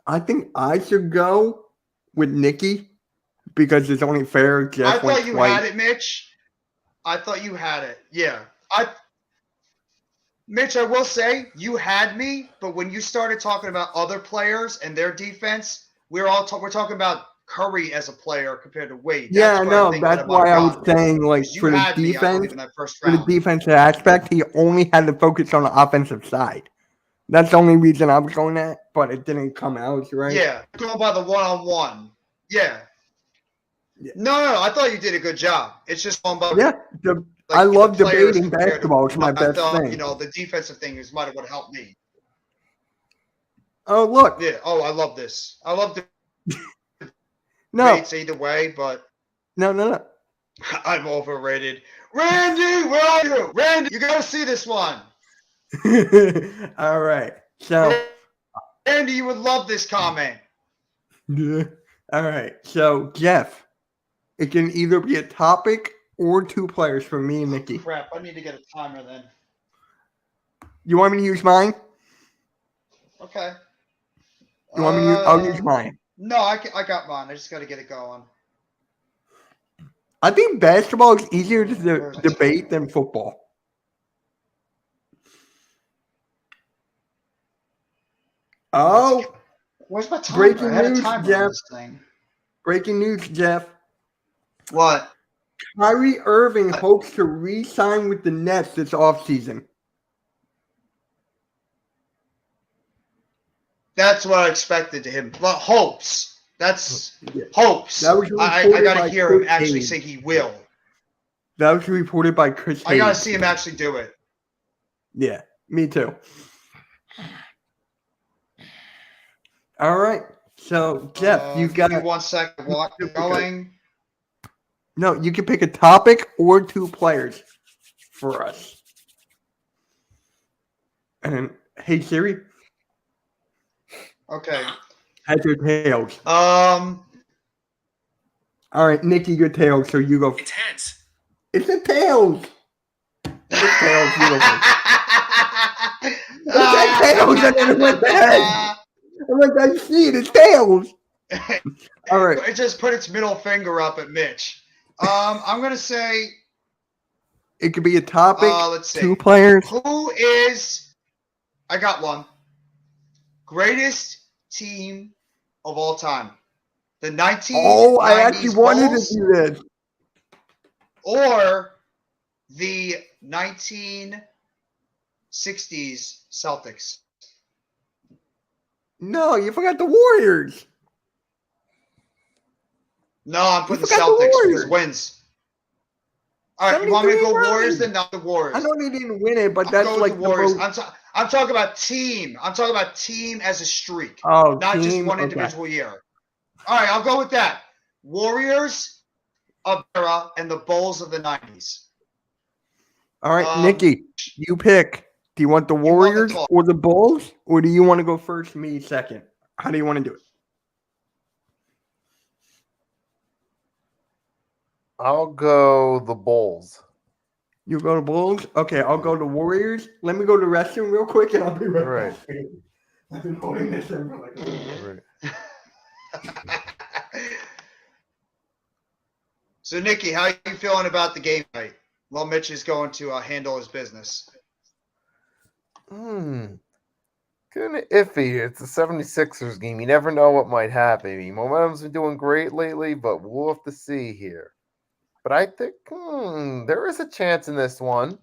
I think I should go with Nikki because it's only fair. Jeff I went thought you twice. had it, Mitch. I thought you had it. Yeah. Mitch, I will say you had me, but when you started talking about other players and their defense, we're talking about Curry as a player compared to Wade. Yeah, I where know. think that That's might why I have was gotten. saying, like, You for the had me, I believe, defense, in that first for the round. defensive aspect, he only had to focus on the offensive side. That's the only reason I was going that, but it didn't come out right. Yeah, going by the one-on-one. Yeah. Yeah. No, I thought you did a good job. It's just going by Yeah. I the love players debating compared to- basketball. It's my I best thought, thing. the defensive thing might have would have helped me. Oh, look. Yeah. Oh, I love this. I love the No, debates either way, but no. I'm overrated. Randy, where are you? Randy, you got to see this one. All right. So, Randy, you would love this comment. all right. So, Jeff, it can either be a topic or 2 players for me and Nikki. Crap, I need to get a timer then. You want me to use mine? Okay. You want me to use, I'll use mine. No, I got mine. I just got to get it going. I think basketball is easier to debate than football. Oh, Where's my timer? Breaking I had a news, timer Jeff. on this thing. breaking news, Jeff. What? Kyrie Irving hopes to re-sign with the Nets this offseason. That's what I expected to him. Well, hopes. That's Yeah. hopes. That was I reported got to by hear him Chris actually Hayes. say he will. That was reported by Chris I got to Hayes. see him actually do it. Yeah, me too. All right. So, Jeff, you Give me got 1 second. Walk going. no. You can pick a topic or 2 players for us. And hey Siri, Okay. heads or tails? Um. All right, Nikki, your tails. So you go. It's heads. It's a tails. It's tails. You go first. It's a tails, and then it went to heads. I'm like, I see it. It's tails. All right. It just put its middle finger up at Mitch. I'm gonna say. It could be a topic. Let's see. 2 players. Who is? I got one. Greatest team of all time. The 1990s Oh, I actually wanted Bulls to do this. or the 1960s Celtics. No, you forgot the Warriors. No, I'm putting the forgot the Celtics Warriors. because wins. All right, you want me to go 73-9. Warriors? Then not the Warriors. I know they didn't win it, but I'll that's go with like the Warriors. most. I'm talking about team. I'm talking about team as a streak, Oh, not just team? one Okay. individual year. All right, I'll go with that. Warriors of era and the Bulls of the 90s. All right, Nikki, you pick. Do you want the want the Warriors talk. or the Bulls, or do you want to go first, me second? How do you want to do it? I'll go the Bulls. You go to Bulls? Okay, I'll go to Warriors. Let me go to the restroom real quick, and I'll be right Right. back. I've been holding this in for like a minute. Right. So, Nikki, how are you feeling about the game tonight? While Mitch is going to handle his business. Kind of iffy. It's a 76ers game. You never know what might happen. Momentum's been doing great lately, but we'll have to see here. But I think there is a chance in this one.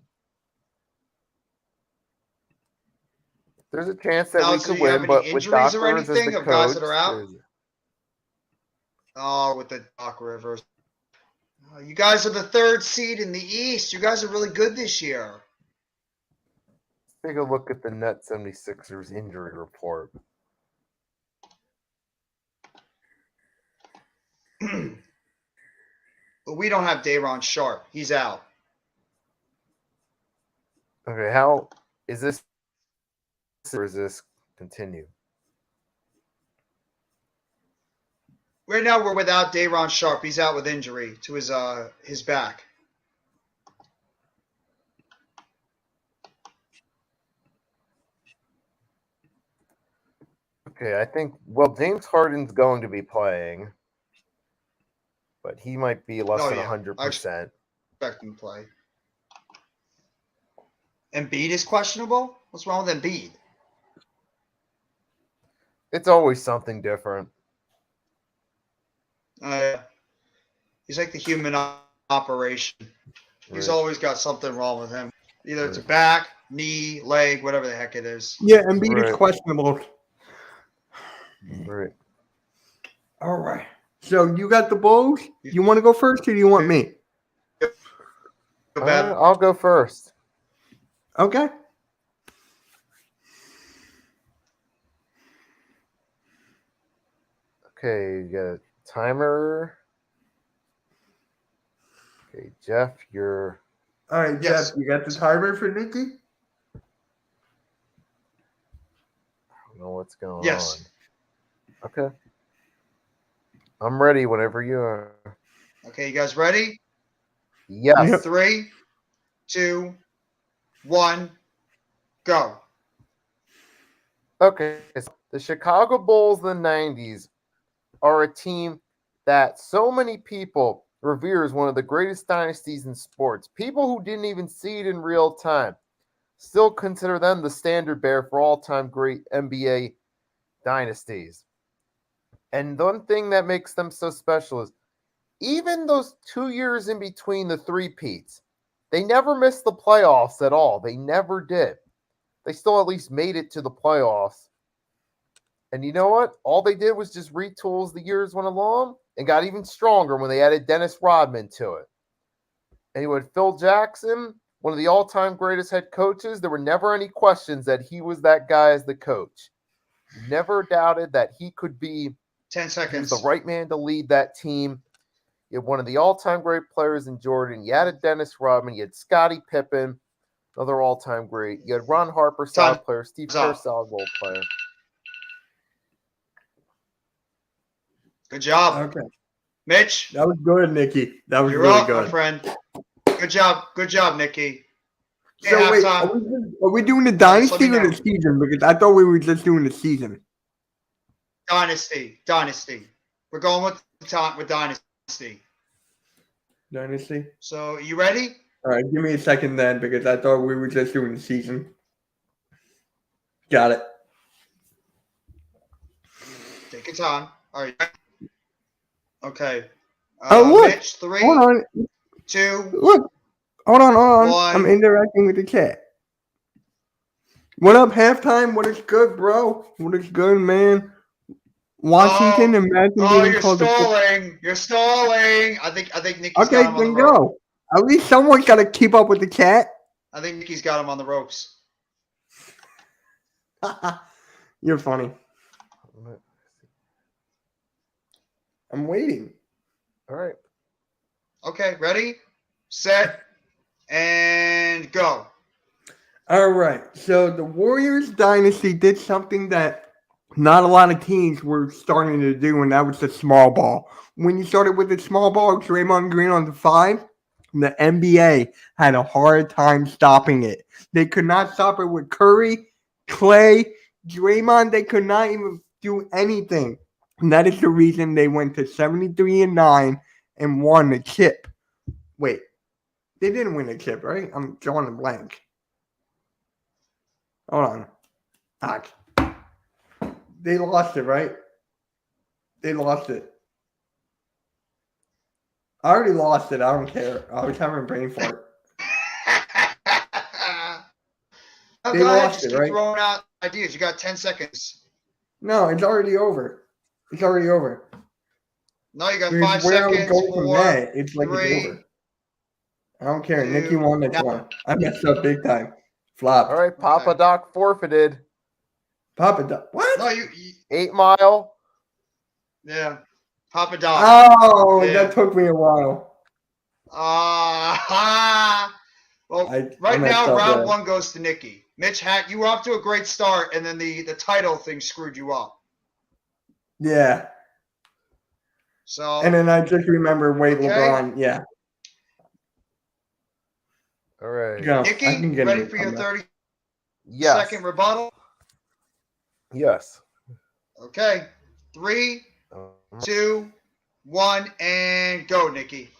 There's a chance that Now, we so could you have win, any but with injuries Doc or Rivers as anything the of guys that coach, are out? there's- Oh, with the Doc Rivers. Oh, you guys are the 3rd seed in the East. You guys are really good this year. take a look at the Net 76ers injury report. But we don't have Day'Ron Sharp. He's out. Okay, how is this? Or is this continue? Right now, we're without Day'Ron Sharp. He's out with injury to his back. Okay, I think James Harden's going to be playing, but he might be less Oh, than yeah. 100%. Expect him to play. Embiid is questionable? What's wrong with Embiid? It's always something different. He's like the human operation. He's Right. always got something wrong with him. Either it's a back, knee, leg, whatever the heck it is. Yeah, Embiid is Right. questionable. Right. All right. So you got the Bulls? You want to go first, or do you want me? Feel bad. I'll go first. Okay. Okay, you got a timer. Okay, Jeff, you're All right, Yes. Jeff, you got the timer for Nikki? I don't know what's going Yes. on. Okay. I'm ready whenever you are. Okay, you guys ready? Yes. Yep. 3, 2, 1, go. Okay. So the Chicago Bulls in the 90s are a team that so many people revere as one of the greatest dynasties in sports. People who didn't even see it in real time still consider them the standard bearer for all-time great NBA dynasties. And the one thing that makes them so special is even those 2 years in between the three-peats, they never missed the playoffs at all. They never did. They still at least made it to the playoffs And you know what? All they did was just retool as the years went along and got even stronger when they added Dennis Rodman to it. And you had Phil Jackson, one of the all-time greatest head coaches. There were never any questions that he was that guy as the coach. Never doubted that he could be 10 seconds. the right man to lead that team. You had one of the all-time great players in Jordan. You added Dennis Rodman. You had Scottie Pippen, another all-time great. You had Ron Harper, solid player. Steve Kerr, solid role player. Good job. Okay. Mitch, That was good, Nikki. That was you're really up, good. my friend. Good job. Good job, Nikki. So Hey, wait, halftime. are we doing the let dynasty me or the know. season? Because I thought we were just doing the season. Dynasty. We're going with Dynasty. Dynasty. So, you ready? All right, give me a second then, because I thought we were just doing the season. Got it. Take your time. All right. Okay. Oh, look. Mitch, 3, Hold on. 2. Look. Hold on. One. I'm interacting with the chat. What up, halftime? What is good, bro? What is good, man? Washington, imagine Oh, being you're called stalling. You're stalling. I think Nikki's Okay, got him on then the ropes. go. At least someone's got to keep up with the chat. I think Nikki's got him on the ropes. You're funny. I'm waiting. All right. Okay, ready, set, and go. All right. So the Warriors dynasty did something that not a lot of teams were starting to do, and that was the small ball. When you started with the small ball, Draymond Green on the 5, the NBA had a hard time stopping it. They could not stop it with Curry, Clay, Draymond. They could not even do anything. And that is the reason they went to 73-9 and won the chip. Wait, they didn't win the chip, right? I'm drawing a blank. Hold on. Fuck. They lost it, right? They lost it. I already lost it. I don't care. I was having a brain fart. Oh, They go ahead, lost just it, keep right? throwing out ideas. You got 10 seconds. No, it's already over. It's already over. No, you got Because 5 where I was seconds. going from 4. that, it's like 3. it's over. I don't care. 2. Nikki won this Now- one. I messed up big time. Flop. All right. Papa Okay. Doc forfeited. Papa Doc. What? No, you 8 Mile. yeah. Papa Doc. Oh, Yeah. that took me a while. Well, I right messed now, up round there. 1 goes to Nikki. Mitch, you were off to a great start, and then the title thing screwed you up. Yeah. So, And then I just remember, wait, Okay. LeBron. Yeah. All right. Go. Nikki, I can get ready it. for your 30-second Yes. rebuttal? Yes. Okay. 3, 2, 1, and go, Nikki.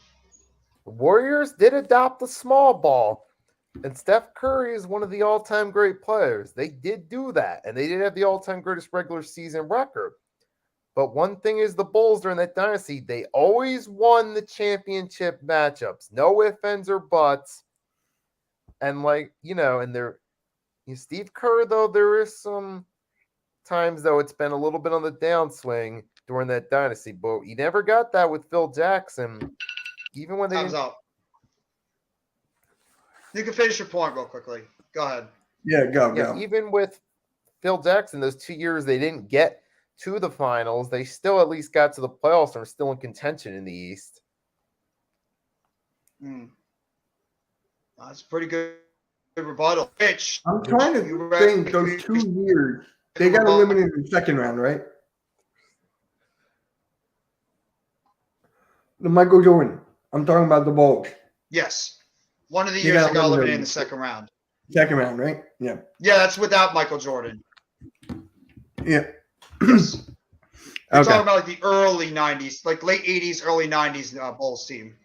The Warriors did adopt the small ball, and Steph Curry is one of the all-time great players. They did do that, and they did have the all-time greatest regular season record. But one thing is the Bulls during that dynasty, they always won the championship matchups. No ifs, ands, or buts. And Steve Kerr, though, there is some times, though, it's been a little bit on the downswing during that dynasty. But you never got that with Phil Jackson. Even when they Time's didn't. up. You can finish your point real quickly. Go ahead. Yeah, go. Even with Phil Jackson, those 2 years they didn't get to the finals, they still at least got to the playoffs and are still in contention in the East. That's a pretty good rebuttal. Mitch, I'm trying to you ready think for those your 2 years. They got rebuttal? eliminated in the second round, right? The Michael Jordan. I'm talking about the Bulls. Yes. One of the You years got that got eliminated in eliminated. the second round. Second round, right? Yeah. Yeah, that's without Michael Jordan. Yeah. Yes. We're Okay. talking about like the early 90s, like late 80s, early 90s Bulls team.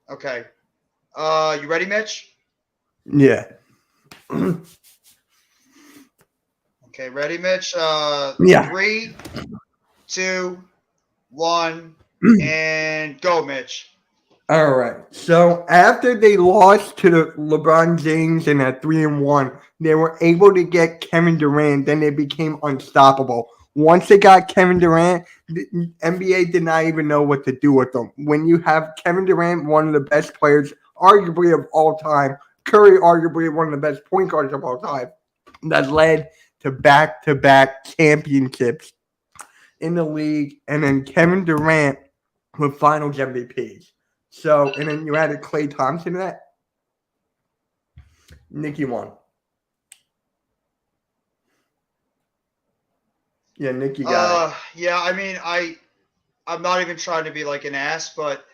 Okay. You ready, Mitch? Yeah. Okay, ready, Mitch? Yeah. 3, 2, 1, and go, Mitch. All right. So after they lost to the LeBron James in that 3-1, they were able to get Kevin Durant. Then they became unstoppable. Once they got Kevin Durant, the NBA did not even know what to do with them. When you have Kevin Durant, one of the best players, arguably of all time, Curry, arguably one of the best point guards of all time, that led to back-to-back championships in the league, and then Kevin Durant with Finals MVPs. So, and then you added Klay Thompson to that. Nikki won. Yeah, Nikki got it. Yeah, I mean, I'm not even trying to be like an ass, but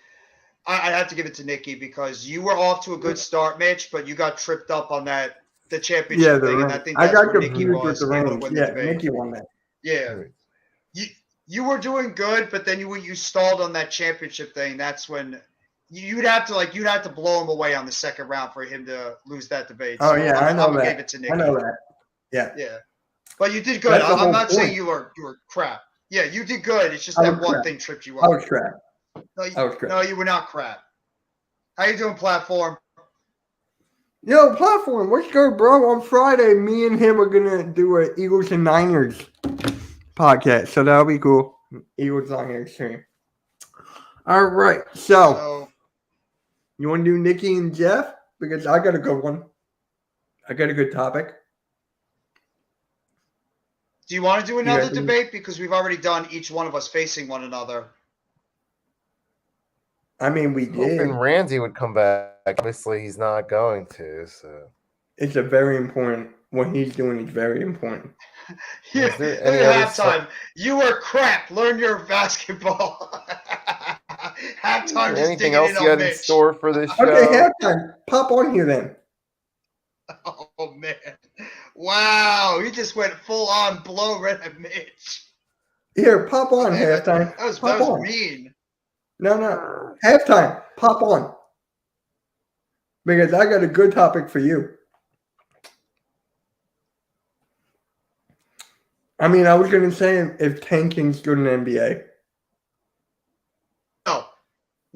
I have to give it to Nikki because you were off to a good start, Mitch, but you got tripped up on the championship thing, and I think that's got where Nikki confused with was the able to rings. win the Yeah, debate. Nikki won that. Yeah. You were doing good, but then you stalled on that championship thing. That's when you'd have to blow him away on the second round for him to lose that debate. Oh, So yeah, I'm I know gonna that. give it to Nikki. I know that. Yeah. Yeah. But you did good. That's the I'm whole not saying point. you were crap. Yeah, you did good. It's just I that was one crap. thing tripped you I up. was crap. I was crap. No, you were not crap. How you doing, platform? Yo, platform, what's good, bro? On Friday, me and him are gonna do an Eagles and Niners podcast, so that'll be cool. Eagles Niners stream. All right, so you want to do Nikki and Jeff because I got a good one. I got a good topic. Do you want to do another Yeah. debate? Because we've already done each one of us facing one another. I mean, we did. Hoping Ramsey would come back. Obviously, he's not going to. So It's a very important. What he's doing is very important. Yeah, Is there look any at other halftime. You were crap. Learn your basketball. Halftime. Just anything digging else in you on had in Mitch. store for this show? Okay, halftime. Pop on here then. Oh man! Wow, he just went full on blow right at Mitch. Here, pop on Man, halftime. That was Pop on. mean. No. Halftime. Pop on. Because I got a good topic for you. I mean, I was going to say if tanking's good in the NBA.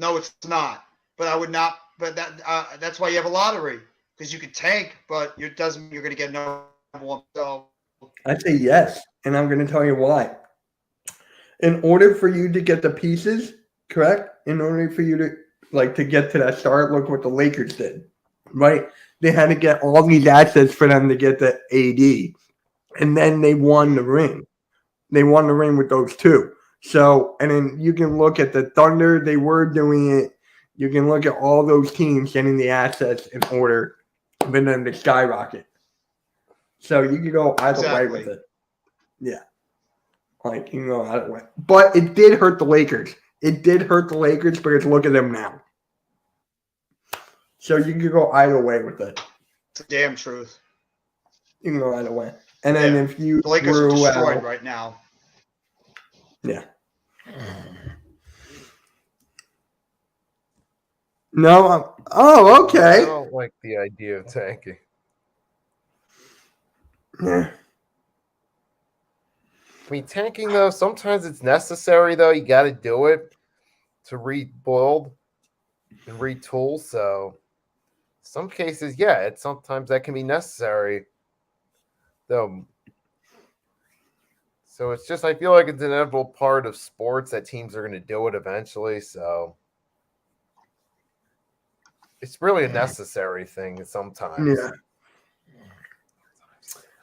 No, it's not. But I would not. But that's why you have a lottery, because you could tank, but it doesn't mean you're going to get number one. So I say yes, and I'm going to tell you why. In order for you to get the pieces, correct? In order for you to get to that start, look what the Lakers did, right? They had to get all these assets for them to get the AD, and then they won the ring. They won the ring with those two. So, and then you can look at the Thunder. They were doing it. You can look at all those teams getting the assets in order for them to skyrocket. So you can go either way with it. Yeah. Like, you can go either way. But it did hurt the Lakers. It did hurt the Lakers because look at them now. So you can go either way with it. it's the damn truth. You can go either way. And then if you The Lakers are threw destroyed out, right now. yeah. No. I Okay. don't like the idea of tanking. Yeah. I mean, tanking, though, sometimes it's necessary, though. You got to do it to rebuild and retool. So, some cases, yeah, sometimes that can be necessary, though. So, it's just, I feel like it's an inevitable part of sports that teams are going to do it eventually. So, it's really a necessary thing sometimes. Yeah.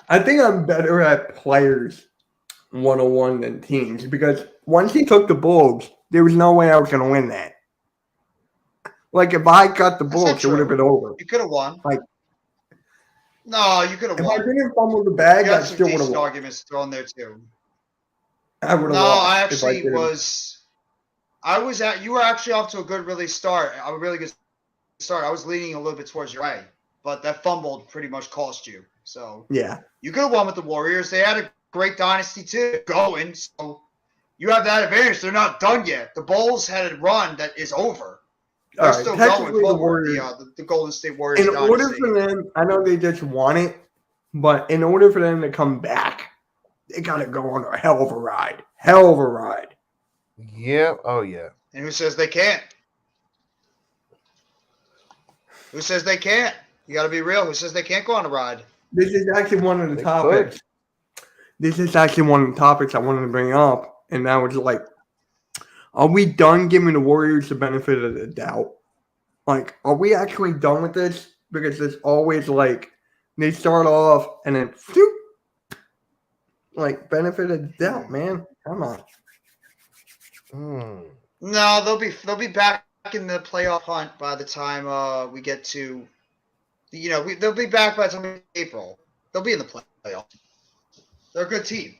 I think I'm better at players 101 than teams because once he took the Bulls, there was no way I was going to win that. Like, if I got the That's Bulls, not it would have true. been over. You could have won. Like- No, you could have If I won. didn't fumble the bag, You I got some still would have decent won. arguments thrown there too. I would have No, lost. I if actually didn't. was. You were actually off to a really good start. I was leaning a little bit towards your right, but that fumble pretty much cost you. So Yeah. you could have won with the Warriors. They had a great dynasty too going, so you have that advantage. They're not done yet. The Bulls had a run that is over. They're All right. still going Technically, the forward. Warriors, The Golden State Warriors in dynasty. order for them, I know they just want it, but in order for them to come back, they got to go on a hell of a ride. Hell of a ride. Yeah. Oh, yeah. And who says they can't? Who says they can't? You got to be real. Who says they can't go on a ride? This is actually one of the They topics. this is actually one of the topics I wanted to bring up, and that was like, are we done giving the Warriors the benefit of the doubt? Like, are we actually done with this? Because it's always like they start off and then like benefit of the doubt, man. Come on. No, they'll be back in the playoff hunt by the time we get to, they'll be back by the time April. They'll be in the playoff. They're a good team.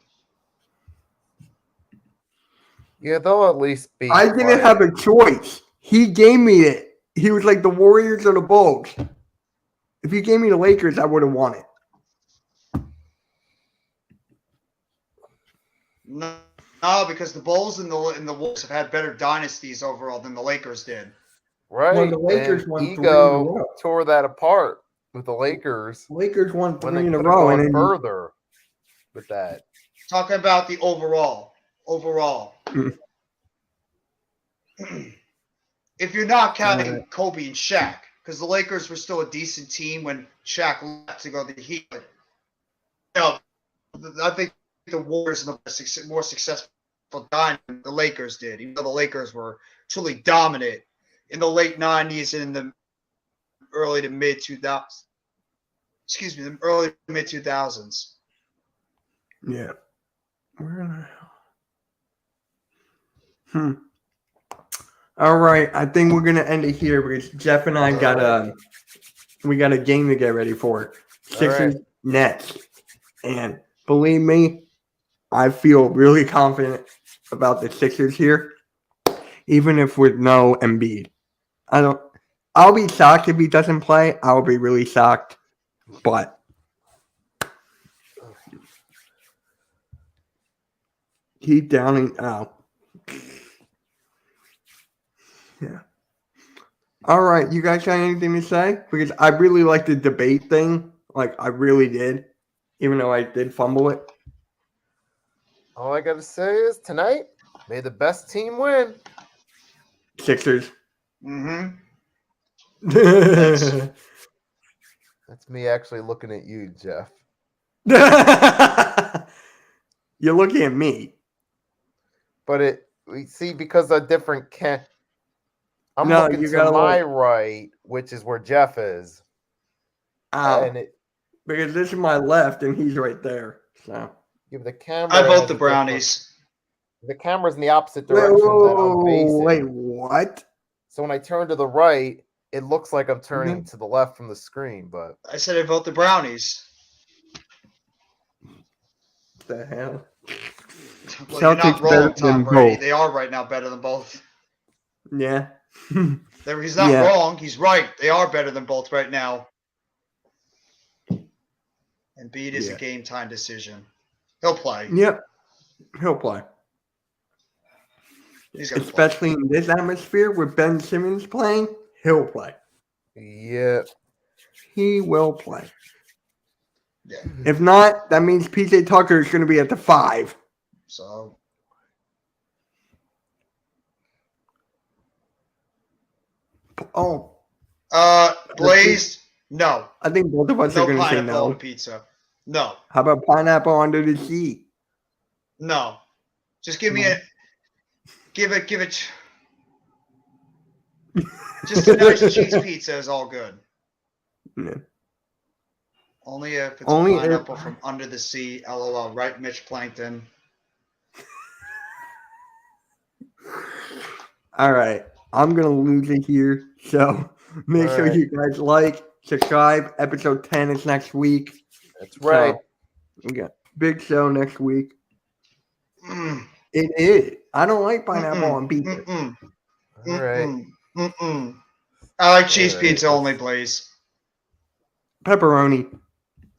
Yeah, they'll at least be. I didn't have a choice. He gave me it. He was like the Warriors or the Bulls. If he gave me the Lakers, I would have won it. No, because the Bulls and the Wolves have had better dynasties overall than the Lakers did. Right. Well, the Lakers and won 3 in a Ego row. tore that apart with the Lakers. Lakers won when 3 they in a could have row. gone And then further with that. Talking about the overall. Mm. If you're not counting Kobe and Shaq, because the Lakers were still a decent team when Shaq left to go to the Heat. I think the Warriors are the more successful than the Lakers did, even though the Lakers were truly dominant in the late 90s and in the early to mid 2000s. Excuse me, the early to mid 2000s. Yeah. Where the hell? All right. I think we're gonna end it here because Jeff and I got a game to get ready for. Sixers Nets. And believe me, I feel really confident about the Sixers here. Even if with no Embiid. I'll be shocked if he doesn't play. I'll be really shocked. But keep downing out. Yeah. All right. You guys got anything to say? Because I really like the debate thing. Like, I really did. Even though I did fumble it. All I got to say is tonight, may the best team win. Sixers. Mm-hmm. That's me actually looking at you, Jeff. You're looking at me. But we see because a different I'm No, looking you to gotta my look. right, which is where Jeff is. Ow. And Because this is my left and he's right there. So give the camera. I vote has the a Brownies. The camera's in the opposite direction that I'm facing. wait, what? So when I turn to the right, it looks like I'm turning Mm-hmm. to the left from the screen, but I said I vote the Brownies. The hell? Well, you're not Celtics wrong, better Tom than Brady. both. They are right now better than both. Yeah. He's not Yeah. wrong. He's right. They are better than both right now. Embiid is a game time decision. He'll play. Yep. He'll play. He's gonna play. Especially in this atmosphere with Ben Simmons playing, he'll play. yeah. He will play. Yeah. If not, that means PJ Tucker is going to be at the 5. So Oh, Blaze, no. I think both of us No are going to say pineapple on no. a pizza. No. How about pineapple under the seat? No. Just give me give it just a nice cheese pizza is all good. Yeah. Only if it's Only a if- pineapple from under the sea. LOL. Right, Mitch Plankton. All right. I'm going to lose it here. So make All sure right. you guys like, subscribe. Episode 10 is next week. That's right. So, we got big show next week. Mm, It is. I don't like pineapple on pizza. mm-mm, All right. mm-mm, mm-mm. I like cheese All right. pizza only, Blaze. Pepperoni.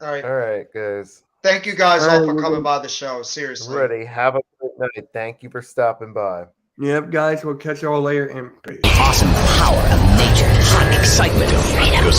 All right. All right, guys. Thank you guys All all right, for we're coming good. by the show. Seriously. Ready. Have a good night. Thank you for stopping by. Yep, guys. We'll catch you all later. And peace. Awesome power of nature. Hot excitement of freedom.